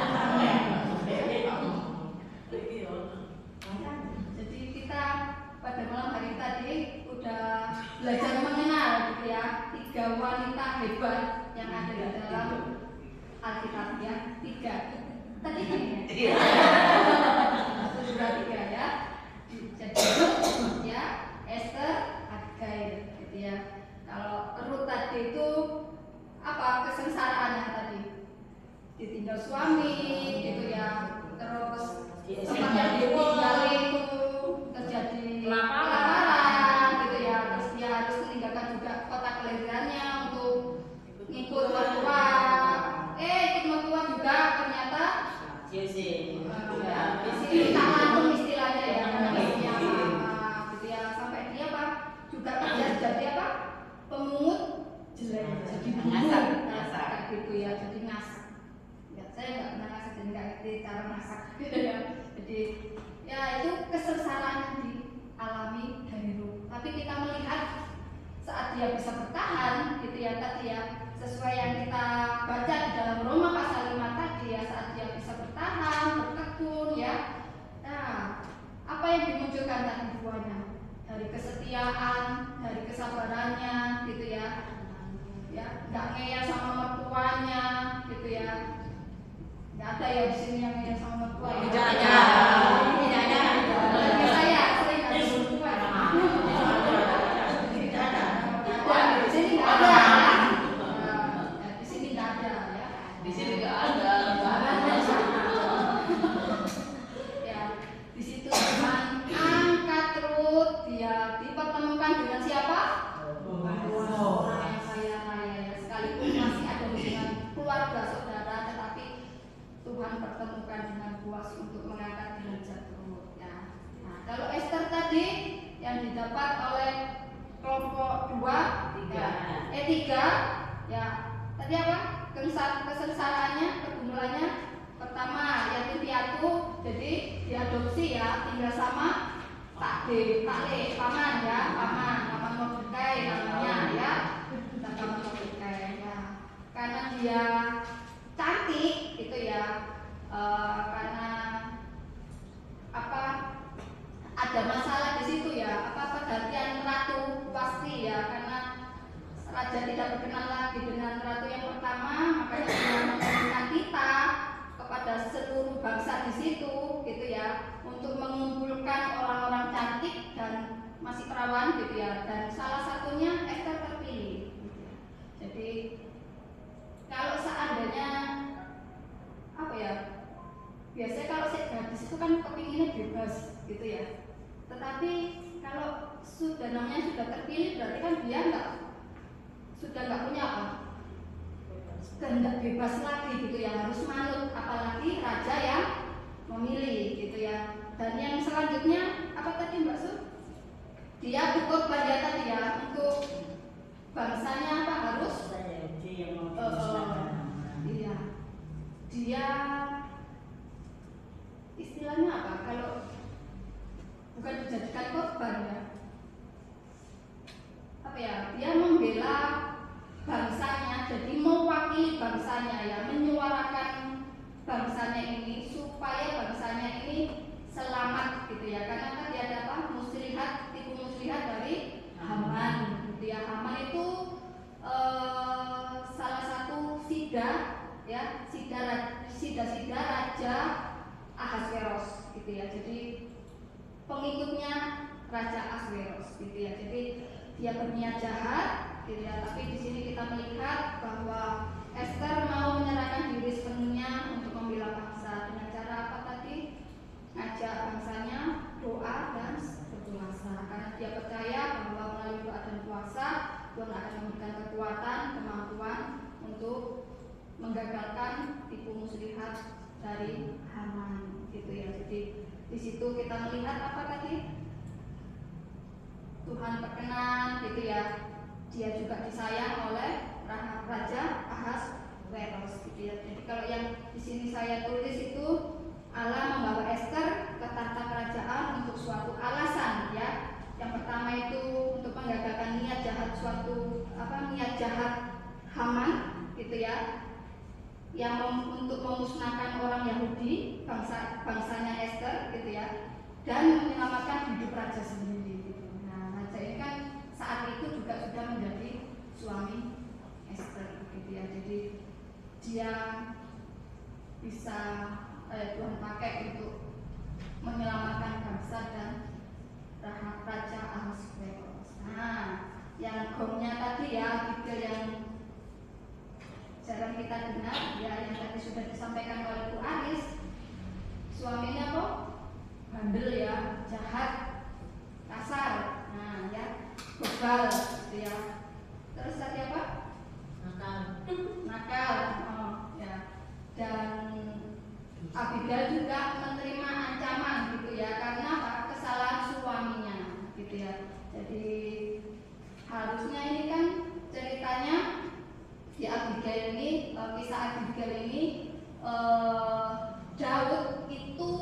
Jadi kita pada malam hari tadi udah belajar mengenal gitu ya 3 wanita hebat yang ada di dalam Alkitab ya. 3 tadi kan ya? Sudah 3 ya. Jadi ya Esther, Abigail gitu ya. Kalau Ruth tadi itu apa kesengsaraannya tadi? Ditinggal suami gitu ya. Terus tempat yang ditinggali itu terjadi kelaparan gitu ya. Terus dia harus meninggalkan juga kota kelahirannya untuk ngikut mertua. Ikut mertua juga ternyata tak langsung istilahnya ya, namanya apa gitu ya. Sampai dia apa juga kerja jadi apa pemungut jelek, jadi Ngasak. kayak gitu ya, jadi ngasak. Ya, saya nggak pernah ngasak, jadi nggak ngerti cara masak gitu ya. Jadi ya itu kesengsaraan yang dialami dari Ruth. Tapi kita melihat saat dia bisa bertahan gitu ya tadi ya, sesuai yang kita baca di dalam Roma pasal 5 tadi ya, saat dia bisa bertahan, bertekun ya. Nah, apa yang dimunculkan tadi buahnya? Dari kesetiaan, dari kesabarannya gitu ya. Ya, nggak ngeyel sama mertuanya gitu ya. Nggak ada ya di sini yang ngeyel sama mertua ya. Tidak ada. Saya sering ada mertua. Di sini nggak ada. Di sini nggak ada ya. Di sini nggak ada. Ya, di situ Tuhan angkat Ruth, dia dipertemukan dengan siapa? Orang yang kaya raya ya. Sekalipun masih ada hubungan keluarga saudara, tetapi Tuhan pertemukan dengan Boaz untuk mengangkat derajat Ruth ya. Nah, kalau Esther tadi yang didapat oleh kelompok 3 ya. Tadi apa? Kesengsaraannya, pergumulannya pertama yatim piatu, jadi diadopsi ya, tinggal sama paman Mordekai namanya ya, paman Mordekai ya. Karena dia cantik gitu ya, karena apa? Ada masa raja tidak berkenan lagi dengan ratu yang pertama, makanya dia mengirimkan kita kepada seluruh bangsa di situ, gitu ya, untuk mengumpulkan orang-orang cantik dan masih perawan, gitu ya. Dan salah satunya Esther terpilih. Gitu ya. Jadi kalau seandainya apa ya, biasanya kalau gadis itu kan kepinginnya bebas, gitu ya. Tetapi kalau sudah namanya sudah terpilih, berarti kan dia sudah nggak punya apa, dan nggak bebas lagi, gitu ya, harus manut, apalagi raja yang memilih, gitu ya. Dan yang selanjutnya apa tadi Mbak Su? Dia berkorban ya tadi ya, untuk bangsanya apa, harus iya, dia istilahnya apa, kalau bukan dijadikan korban ya, apa ya, dia membela bangsanya, jadi mewakili bangsanya ya, menyuarakan bangsanya ini supaya bangsanya ini selamat, gitu ya. Karena tadi ada apa, muslihat, tipu muslihat dari Haman, gitu ya. Haman itu salah satu sida ya, sida raja Ahasveros, gitu ya. Jadi pengikutnya Raja Ahasveros, gitu ya. Jadi dia berniat jahat, gitu ya. Tapi di sini kita melihat bahwa Esther mau menyerahkan diri sepenuhnya untuk membela bangsa dengan cara apa tadi? Ngajak bangsanya doa dan berpuasa, karena dia percaya bahwa melalui doa dan puasa Tuhan akan memberikan kekuatan, kemampuan untuk menggagalkan tipu muslihat dari Haman, gitu ya. Jadi di situ kita melihat apa tadi? Tuhan berkenan, gitu ya. Dia juga disayang oleh Raja Ahasveros, gitu ya. Jadi kalau yang di sini saya tulis itu Allah membawa Esther ke tahta kerajaan untuk suatu alasan ya. Yang pertama itu untuk menggagalkan niat jahat niat jahat Haman, gitu ya. Yang untuk memusnahkan orang Yahudi, bangsanya Esther, gitu ya. Dan menyelamatkan hidup raja sendiri, gitu. Nah, raja ini kan saat itu juga sudah menjadi suami Esther, gitu ya. Jadi dia bisa Tuhan pakai untuk menyelamatkan bangsa dan Raja Ahasveros. Nah, yang gongnya tadi ya, gitu yang jarang kita dengar ya, yang tadi sudah disampaikan oleh Bu Aris, suaminya kok bandel ya, jahat, kasar, nah ya, bebal, gitu ya. Terus tadi apa? Nakal, oh, ya. Dan Abigail juga menerima ancaman, gitu ya, karena apa? Kesalahan suaminya, gitu ya. Jadi harusnya ini kan ceritanya di Abigail ini, kisah Abigail ini, Daud itu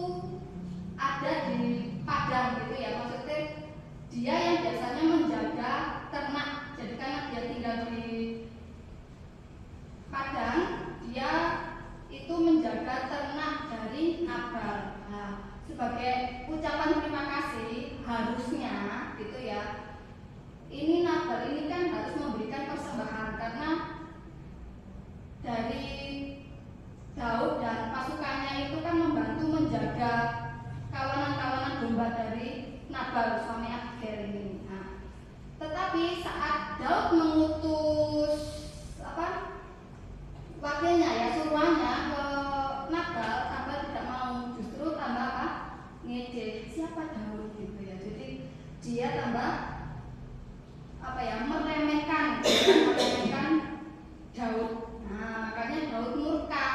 ada di padang, gitu ya. Maksudnya dia yang biasanya menjaga ternak. Jadi karena dia tinggal di padang, dia itu menjaga ternak dari Nabal. Nah, sebagai ucapan terima kasih harusnya, gitu ya, ini Nabal ini kan harus memberikan persembahan karena dari Daud dan pasukannya itu kan membantu menjaga kawanan-kawanan domba dari Nabal suami Abigail ini. Nah, tetapi saat Daud mengutus wakilnya ya, suruhannya ke Nabal tidak mau, justru tambah ngejek siapa Daud, gitu ya. Jadi dia tambah meremehkan Daud. Nah, makanya Daud murka,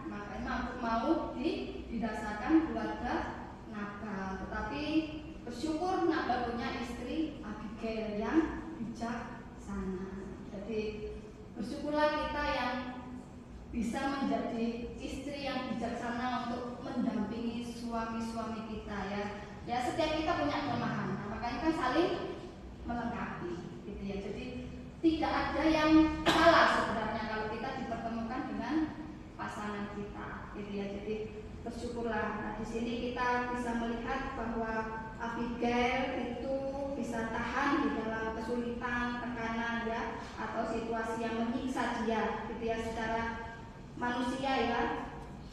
makanya mau didasarkan keluarga Nabal. Tetapi bersyukur Nabal punya istri Abigail yang bijaksana. Jadi bersyukurlah kita yang bisa menjadi istri yang bijaksana untuk mendampingi suami-suami kita ya. Ya, setiap kita punya kelemahan, nah, makanya kan saling melengkapi, gitu ya. Jadi tidak ada yang salah sebenarnya kalau kita dipertemukan dengan pasangan kita, gitu ya. Jadi bersyukurlah. Nah, di sini kita bisa melihat bahwa Abigail itu bisa tahan di dalam kesulitan, tekanan ya, atau situasi yang menyiksa dia, gitu ya, secara manusia ya.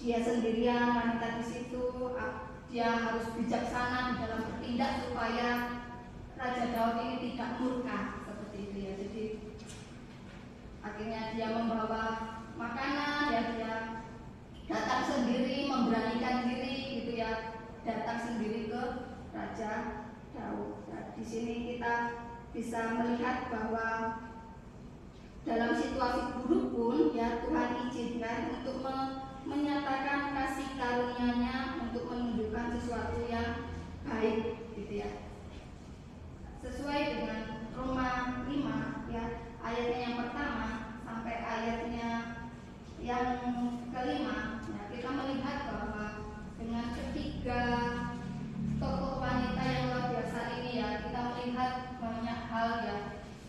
Dia sendirian, wanita di situ, dia harus bijaksana di dalam bertindak supaya Raja Daud ini tidak murka, seperti itu ya. Jadi akhirnya dia membawa makanan ya, dia datang sendiri, memberanikan diri gitu ya, datang sendiri ke Raja Daud. Nah, di sini kita bisa melihat bahwa dalam situasi buruk pun ya Tuhan izinkan untuk menyatakan kasih karunia-Nya, untuk menunjukkan sesuatu yang baik gitu ya. Sesuai dengan Roma 5 ya, ayatnya yang pertama sampai ayatnya yang kelima, ya, kita melihat bahwa dengan ketiga tokoh wanita yang luar biasa ini ya, kita melihat banyak hal ya,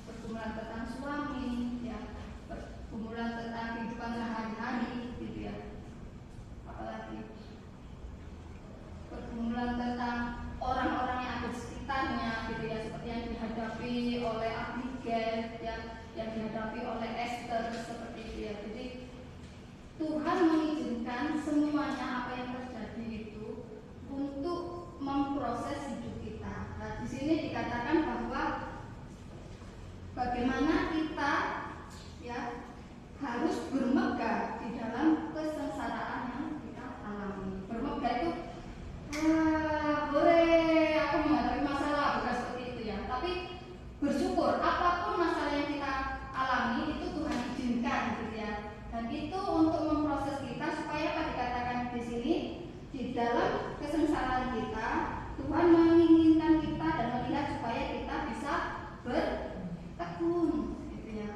pergumulan tentang suami ya, pergumulan tentang kehidupan sehari-hari gitu ya, apalagi pergumulan tentang orang-orang yang ada di sekitarnya gitu ya, seperti yang dihadapi oleh Abigail ya, yang dihadapi oleh Esther, seperti itu ya. Jadi Tuhan mengizinkan semuanya apa yang terjadi itu untuk memproses hidup kita. Nah, di sini dikatakan bahwa bagaimana kita ya harus bermegah di dalam kesengsaraan yang kita alami. Bermegah itu boleh aku menghadapi masalah, bukan seperti itu ya. Tapi bersyukur apapun masalah yang kita alami itu Tuhan izinkan gitu ya. Dan itu untuk memproses kita supaya apa dikatakan di sini, di dalam kesengsaraan kita Tuhan menginginkan kita dan melihat supaya kita bisa bertekun gitu ya.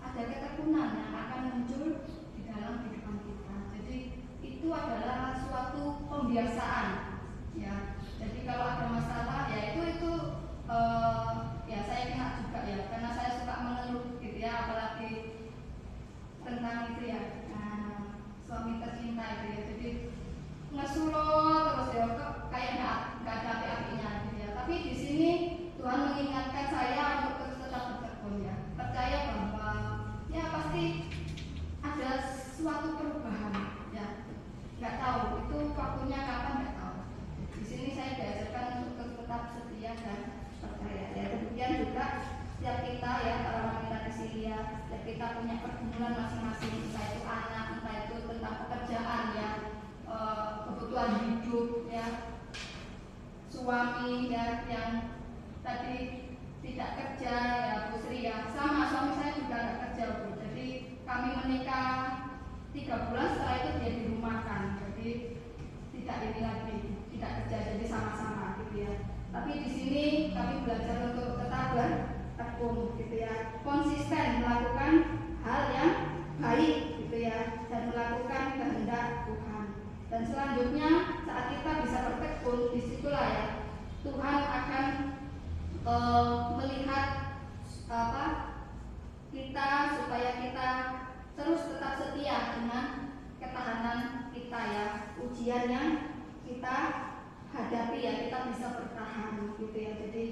Ada ketekunan yang akan muncul di dalam kehidupan kita. Jadi itu adalah suatu pembiasaan ya. Jadi kalau ada masalah ya itu ya saya kena juga ya, karena saya suka mengeluh gitu ya, apalagi tentang itu ya, suami tercinta itu ya. Jadi ngesulot terus ya, kok kayak nggak ada api-apinya gitu ya. Tapi di sini Tuhan mengingatkan saya untuk terus tetap bertekun ya, percaya bahwa ya pasti ada suatu perubahan ya. Nggak tahu itu waktunya kapan, nggak tahu. Di sini saya diajarkan untuk terus tetap setia dan percaya ya. Kemudian juga setiap kita ya, para wanita di sini ya, setiap kita punya pergumulan masing-masing, entah itu anak, entah itu tentang pekerjaan ya, kebutuhan hidup ya, suami ya yang tadi tidak kerja ya, Bu Sri ya, sama suami saya juga nggak kerja Bu. Jadi kami menikah 3 bulan, setelah itu dia dirumahkan, jadi tidak ini lagi, tidak kerja, jadi sama-sama gitu ya. Tapi di sini kami belajar untuk tetap bertekun gitu ya, konsisten melakukan hal yang baik gitu ya, dan melakukan kehendak Tuhan. Dan selanjutnya saat kita bisa bertekun, disitulah ya Tuhan akan melihat apa kita, supaya kita terus tetap setia dengan ketahanan kita ya, ujian yang kita hadapi ya, kita bisa bertahan gitu ya. Jadi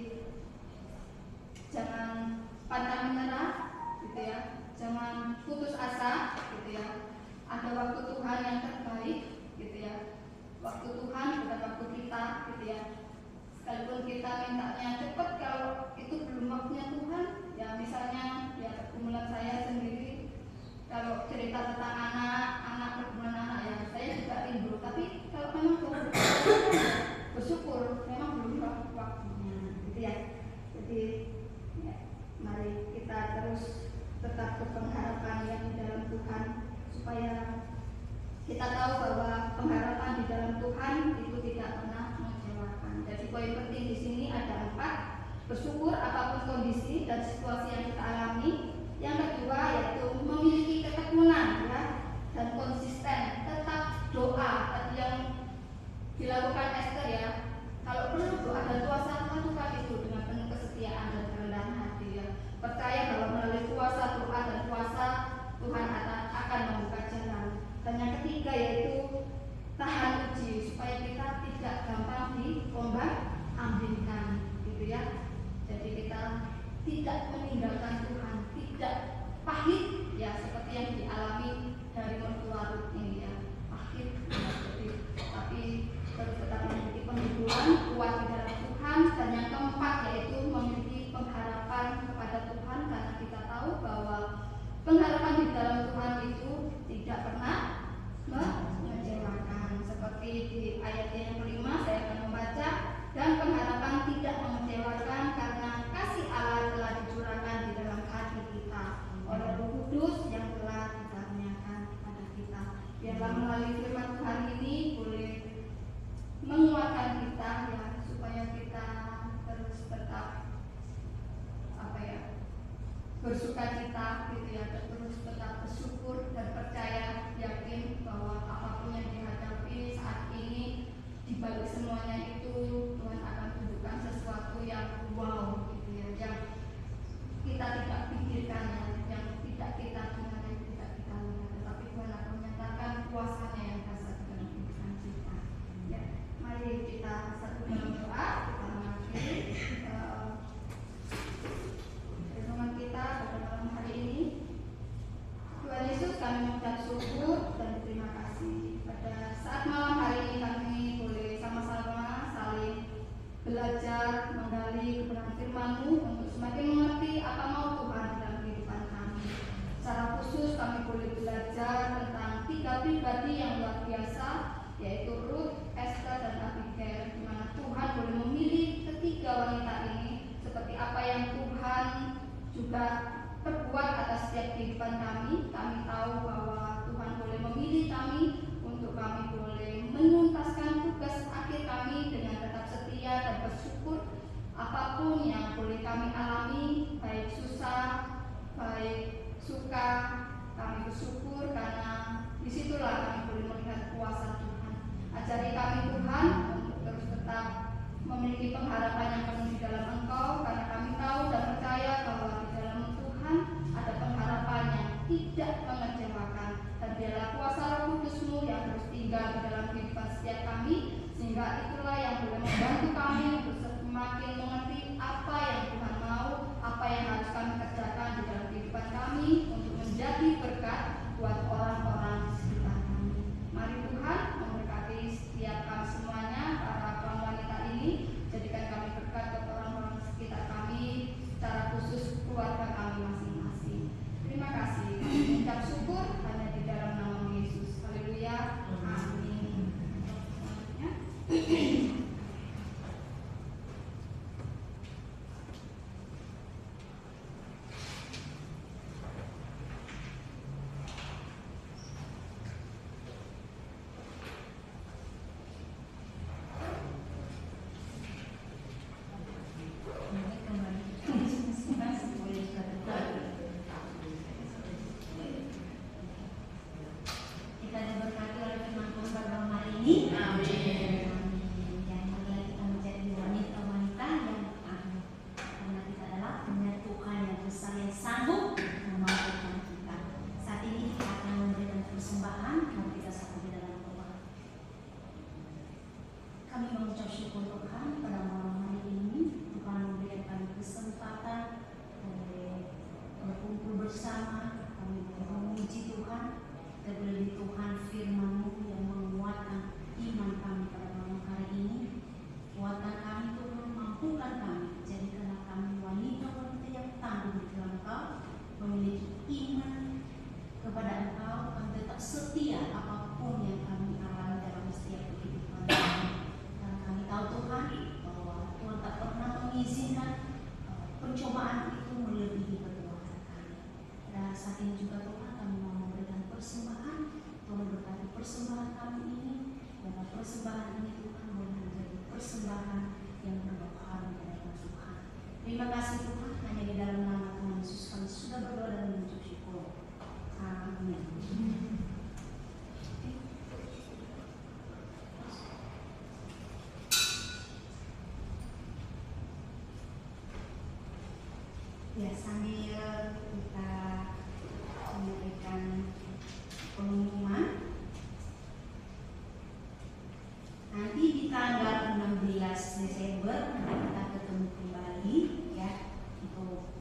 jangan pantang menyerah gitu ya, jangan putus asa gitu ya. Ada waktu Tuhan yang terbaik gitu ya, waktu Tuhan bukan waktu kita gitu ya. Sekalipun kita mintanya cepat, kalau itu belum waktunya Tuhan ya. Misalnya ya pergumulan saya sendiri, kalau cerita tentang anak pergumulan anak ya, saya juga rindu. Tapi kalau memang Tuhan bersyukur, memang belum waktunya gitu ya. Jadi ya, mari kita terus tetap berpengharapan ya di dalam Tuhan, supaya kita tahu bahwa pengharapan di dalam Tuhan itu tidak pernah mengecewakan. Jadi poin penting di sini ada 4: bersyukur apapun kondisi dan situasi yang kita alami. Yang kedua yaitu memiliki ketekunan ya, dan konsisten, tetap doa. Tadi yang dilakukan Esther ya, kalau perlu doa dan puasa, lakukan itu dengan penuh kesetiaan dan kerendahan hati ya. Percaya bahwa melalui puasa, doa dan puasa Tuhan akan membuka jalan. Dan yang ketiga yaitu tahan uji, supaya kita tidak gampang diombak-ambingkan gitu ya. Jadi kita tidak tidak meninggalkan Tuhan, tidak pahit ya seperti yang dialami dari mertua Rut ini ya, pahit ya, tapi terus tetap memiliki penghiburan, kuat di dalam Tuhan. Dan yang keempat yaitu memiliki pengharapan kepada Tuhan, karena kita tahu bahwa pengharapan di dalam Tuhan itu tidak pernah mengecewakan. Seperti di ayat yang kelima saya akan membaca, dan pengharapan tidak mengecewakan karena kasih Allah telah dicurahkan di dalam hati kita oleh Roh Kudus yang telah dikaruniakan kepada kita. Biarlah melalui firman Tuhan ini boleh menguatkan kita ya, supaya kita terus tetap bersukacita gitu ya, terus tetap bersyukur dan percaya, yakin bahwa apapun yang dihadapi saat ini, di balik semuanya itu Tuhan akan tunjukkan sesuatu yang wow gitu ya, yang kita tidak pikirkan, yang tidak kita dengar, yang tidak kita lihat, tetapi Tuhan akan menyatakan kuasanya yang dahsyat dalam kehidupan kita. Ya, mari kita satu dalam doa, kita mengakhiri renungan kita pada malam hari ini. Tuhan Yesus, kami mengucap syukur dan terima kasih pada saat malam hari ini kami boleh sama-sama saling belajar menggali kebenaran firman-Mu untuk semakin mengerti apa mau Tuhan dalam kehidupan kami. Secara khusus kami boleh belajar tentang 3 pribadi yang luar biasa, yaitu Ruth, Esther, dan Abigail, di mana Tuhan boleh memilih ketiga wanita ini seperti apa yang Tuhan juga perbuat atas setiap kehidupan kami. Kami tahu bahwa Tuhan boleh memilih kami untuk kami boleh menuntaskan tugas akhir kami dengan tetap setia dan bersyukur apapun yang boleh kami alami, baik susah, baik suka, kami bersyukur karena disitulah kami boleh melihat kuasa Tuhan. Ajari kami Tuhan untuk terus tetap memiliki pengharapan yang penuh di dalam Engkau, karena kami tahu dan percaya bahwa di dalam Tuhan ada pengharapan yang tidak mengecewakan. Dan biarlah kuasa Roh Kudus-Mu yang terus tinggal di dalam kehidupan setiap kami, sehingga itulah yang boleh membantu kami untuk semakin mengerti apa yang Tuhan mau, apa yang harus kami kerjakan di dalam kehidupan kami untuk menjadi berkat buat orang-orang di sekitar kami. Mari Tuhan memberkati setiap kami semuanya, para kaum wanita ini, jadikan kami berkat buat orang-orang di sekitar kami, secara khusus keluarga kami masing-masing. Terima kasih. Mengucap syukur hanya di dalam nama Yesus. Haleluya. Amin. Kita diberkati oleh firman Tuhan pada malam hari ini. Amin. Dan marilah kita menjadi wanita-wanita yang karena kita adalah punya Tuhan yang besar yang sanggup memampukan kita. Saat ini kita akan memberikan persembahan. Mari kita satu di dalam doa. Kami mengucap syukur Tuhan pada malam hari ini. Tuhan memberikan kami kesempatan boleh berkumpul bersama. Kami boleh memuji Tuhan. Terlebih Tuhan firman-Mu yang menguatkan iman kami pada malam hari ini. Kuatkan kami Tuhan, mampukan kami, jadikanlah kami wanita-wanita yang tangguh di dalam Engkau, memiliki iman kepada Engkau, dan tetap setia apapun yang kami alami dalam setiap kehidupan kami. Dan kami tahu Tuhan bahwa Tuhan tak pernah mengizinkan pencobaan itu melebihi kekuatan kami. Dan saat ini juga Tuhan kami mau memberikan persembahan. Tuhan berkati persembahan kami ini, dan persembahan ini Tuhan boleh menjadi persembahan yang berdoa kepada Tuhan. Terima kasih Tuhan, hanya di dalam nama Tuhan Yesus kami sudah berdoa dan mengucap syukur. Amin. Ya, sambil kita memberikan pengumuman, nanti di tanggal 16 Desember kita ketemu kembali ya untuk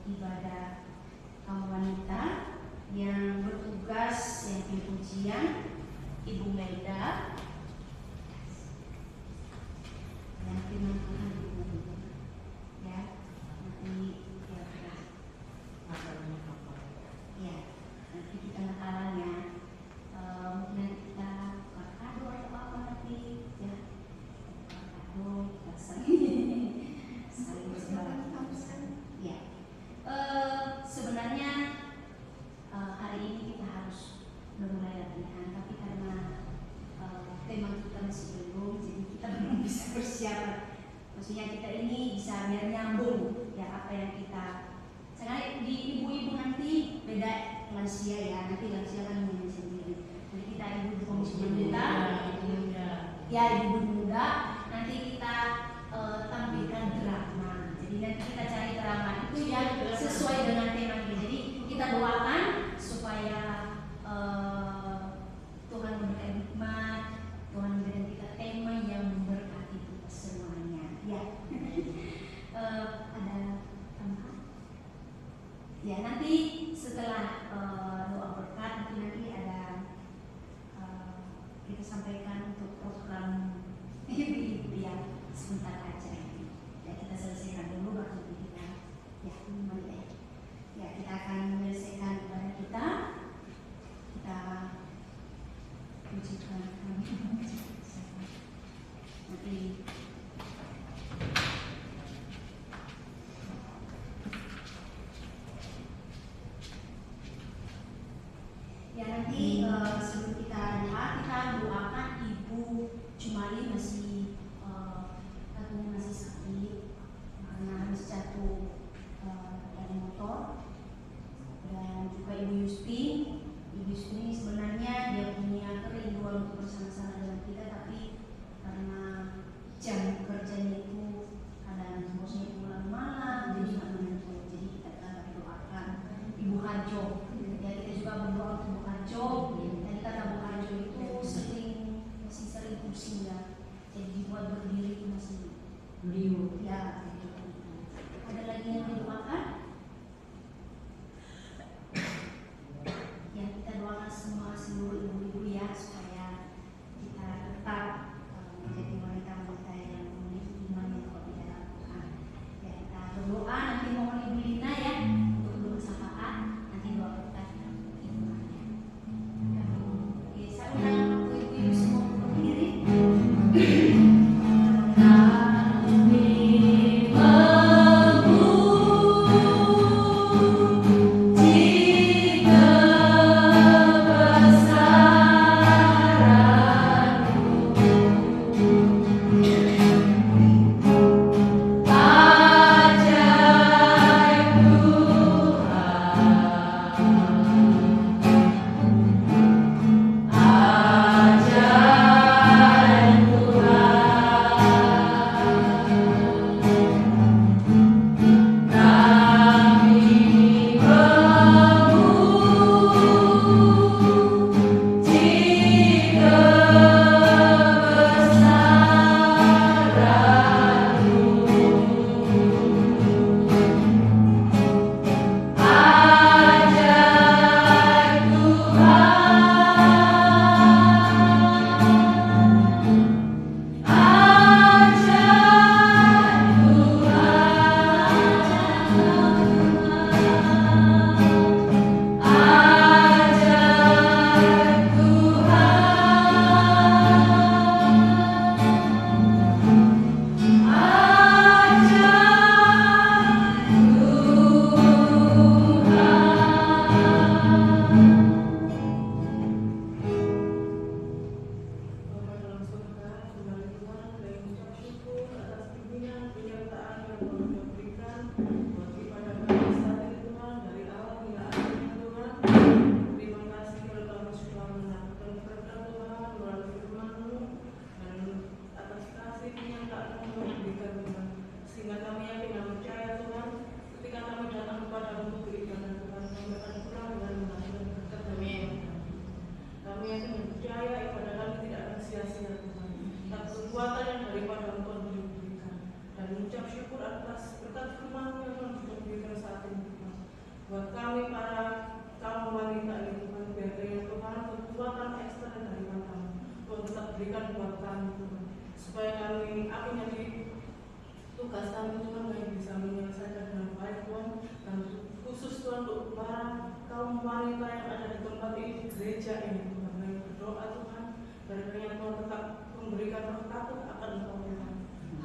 lansia ya, nanti lansia kan menyanyi sendiri. Nanti kita ibu komisi wanita, ya ibu muda, nanti kita tampilkan drama. Jadi nanti kita cari drama itu yang sesuai dengan tema kita. Jadi kita doakan supaya Tuhan memberikan hikmat, Tuhan memberikan kita tema yang memberkati kita semuanya. Ya, ada tambahan? Ya, nanti setelah doa berkat nanti ada kita sampaikan untuk program ibu-ibu ya sebentar aja. Ya, kita selesaikan dulu baru kita mulai. Ya, kita akan menyelesaikan ibadah kita. Kita pujikan nanti. Ya, nanti sebelum kita doa, kita doakan Ibu Jumali masih katanya masih sakit karena habis jatuh dari motor, dan juga Ibu Yusti. Ibu Yusti ini sebenarnya dia punya kerinduan untuk bersama-sama dengan kita, tapi karena jam kerjanya itu kadang bosnya pulang malam, jadi nggak menentu. Jadi kita akan doakan Ibu Harjo. Ya, kita juga berdoa untuk Ibu Harjo. Dan kata Ibu Harjo itu masih sering pusing ya, jadi dibuat berdiri itu masih beliau. Ya, ada lagi yang didoakan? Ya, kita doakan semua seluruh ibu-ibu ya supaya kita tetap menjadi wanita-wanita yang memiliki iman yang kuat di dalam Tuhan. Ya, kita berdoa, nanti mohon Ibu Lina ya untuk bersapaan, nanti doa berkat Ibu Maria. Oke, saya undang ibu-ibu semua untuk berdiri. Buat kami para kaum wanita ini Tuhan, biar kiranya Tuhan kekuatan ekstra dari kami Tuhan tetap berikan buat kami Tuhan, supaya kami jadi tugas kami Tuhan yang bisa menyelesaikan dengan baik Tuhan, dan khusus Tuhan untuk para kaum wanita yang ada di tempat ini, di gereja ini Tuhan, yang berdoa Tuhan, biar kiranya Tuhan tetap memberikan roh takut akan Engkau Tuhan,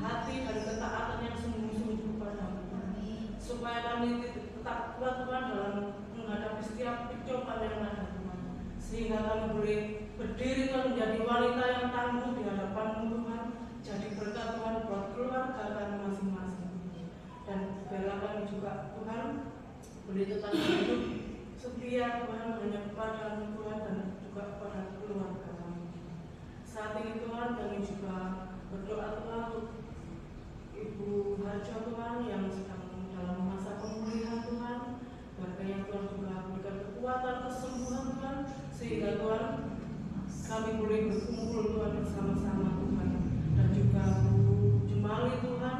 hati dan ketaatan yang sungguh-sungguh kepada-Mu Tuhan, supaya kami tetap kuat Tuhan dalam menghadapi setiap pencobaan yang ada Tuhan, sehingga kami boleh berdiri Tuhan menjadi wanita yang tangguh di hadapan-Mu Tuhan, jadi berkat Tuhan buat keluarga kami masing-masing, dan biarlah kami juga Tuhan boleh tetap hidup setia Tuhan hanya kepada Tuhan dan juga kepada keluarga kami. Saat ini Tuhan kami juga berdoa Tuhan untuk Ibu Harjo Tuhan yang sedang dalam masa pemulihan Tuhan. Berkaya Tuhan juga berikan kekuatan, kesembuhan Tuhan, sehingga Tuhan kami boleh berkumpul Tuhan bersama-sama Tuhan. Dan juga Bu Jumali Tuhan,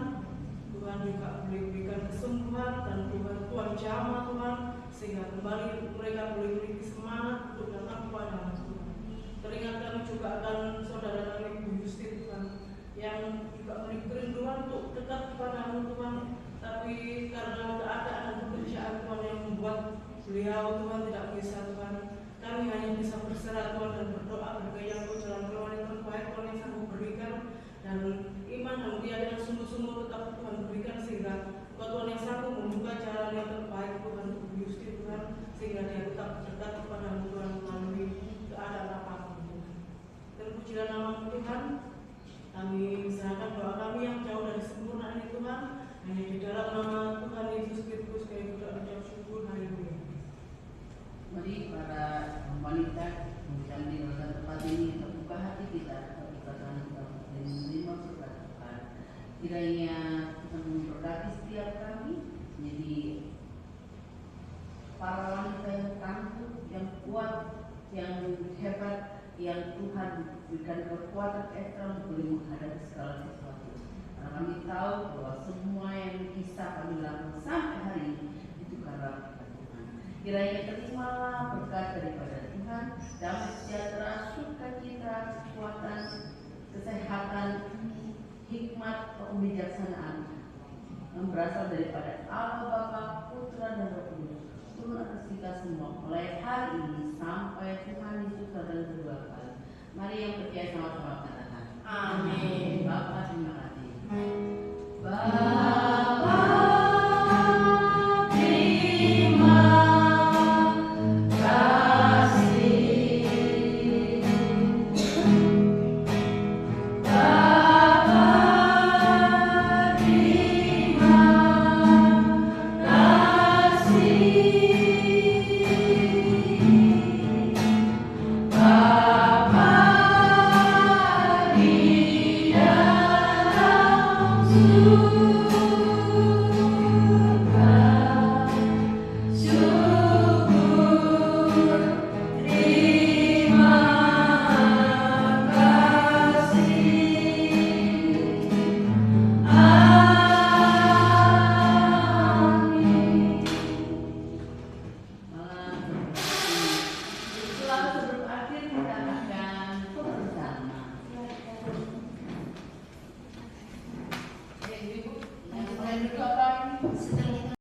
Tuhan juga boleh berikan kesembuhan dan Tuhan jamah Tuhan, sehingga kembali mereka boleh memiliki semangat untuk datang kepada Tuhan. Teringat kami juga akan saudara kami Bu Yusti Tuhan, yang juga memiliki kerinduan untuk dekat kepada Tuhan, tapi karena keadaan dan pekerjaan Tuhan yang membuat beliau Tuhan tidak bisa Tuhan, kami hanya bisa berserah Tuhan dan berdoa bergaya untuk jalan keluar yang terbaik Tuhan yang sanggup berikan, dan iman dan keyakinan sungguh-sungguh tetap Tuhan berikan, sehingga Tuhan yang sanggup membuka jalan yang terbaik Tuhan untuk Yusti Tuhan, sehingga dia tetap dekat kepada Tuhan melalui keadaan apapun Tuhan. Dan pujilah nama Tuhan, kami serahkan doa kami yang jauh dari sempurna ini Tuhan, hanya di dalam nama Tuhan Yesus Kristus kami berdoa dan syukur. Haleluya. Mari para wanita yang di dalam tempat ini terbuka hati kita, terbuka tangan kita untuk menerima berkat Tuhan. Kiranya Tuhan memberkati setiap kami menjadi para wanita yang tangguh, yang kuat, yang hebat, yang Tuhan berikan kekuatan ekstra untuk boleh menghadapi segala sesuatu. Karena kami tahu bahwa semua yang bisa kami lakukan sampai hari ini itu karena berkat Tuhan. Kiranya terimalah berkat daripada Tuhan, damai sejahtera, sukacita, kekuatan, kesehatan, hikmat, kebijaksanaan yang berasal daripada Allah Bapa, Putra dan Roh Kudus turun atas kita semua mulai hari ini sampai Tuhan Yesus datang kedua kali. Mari yang percaya sama-sama katakan amin. Bapa terima kasih. Bapa terima kasih. Sedang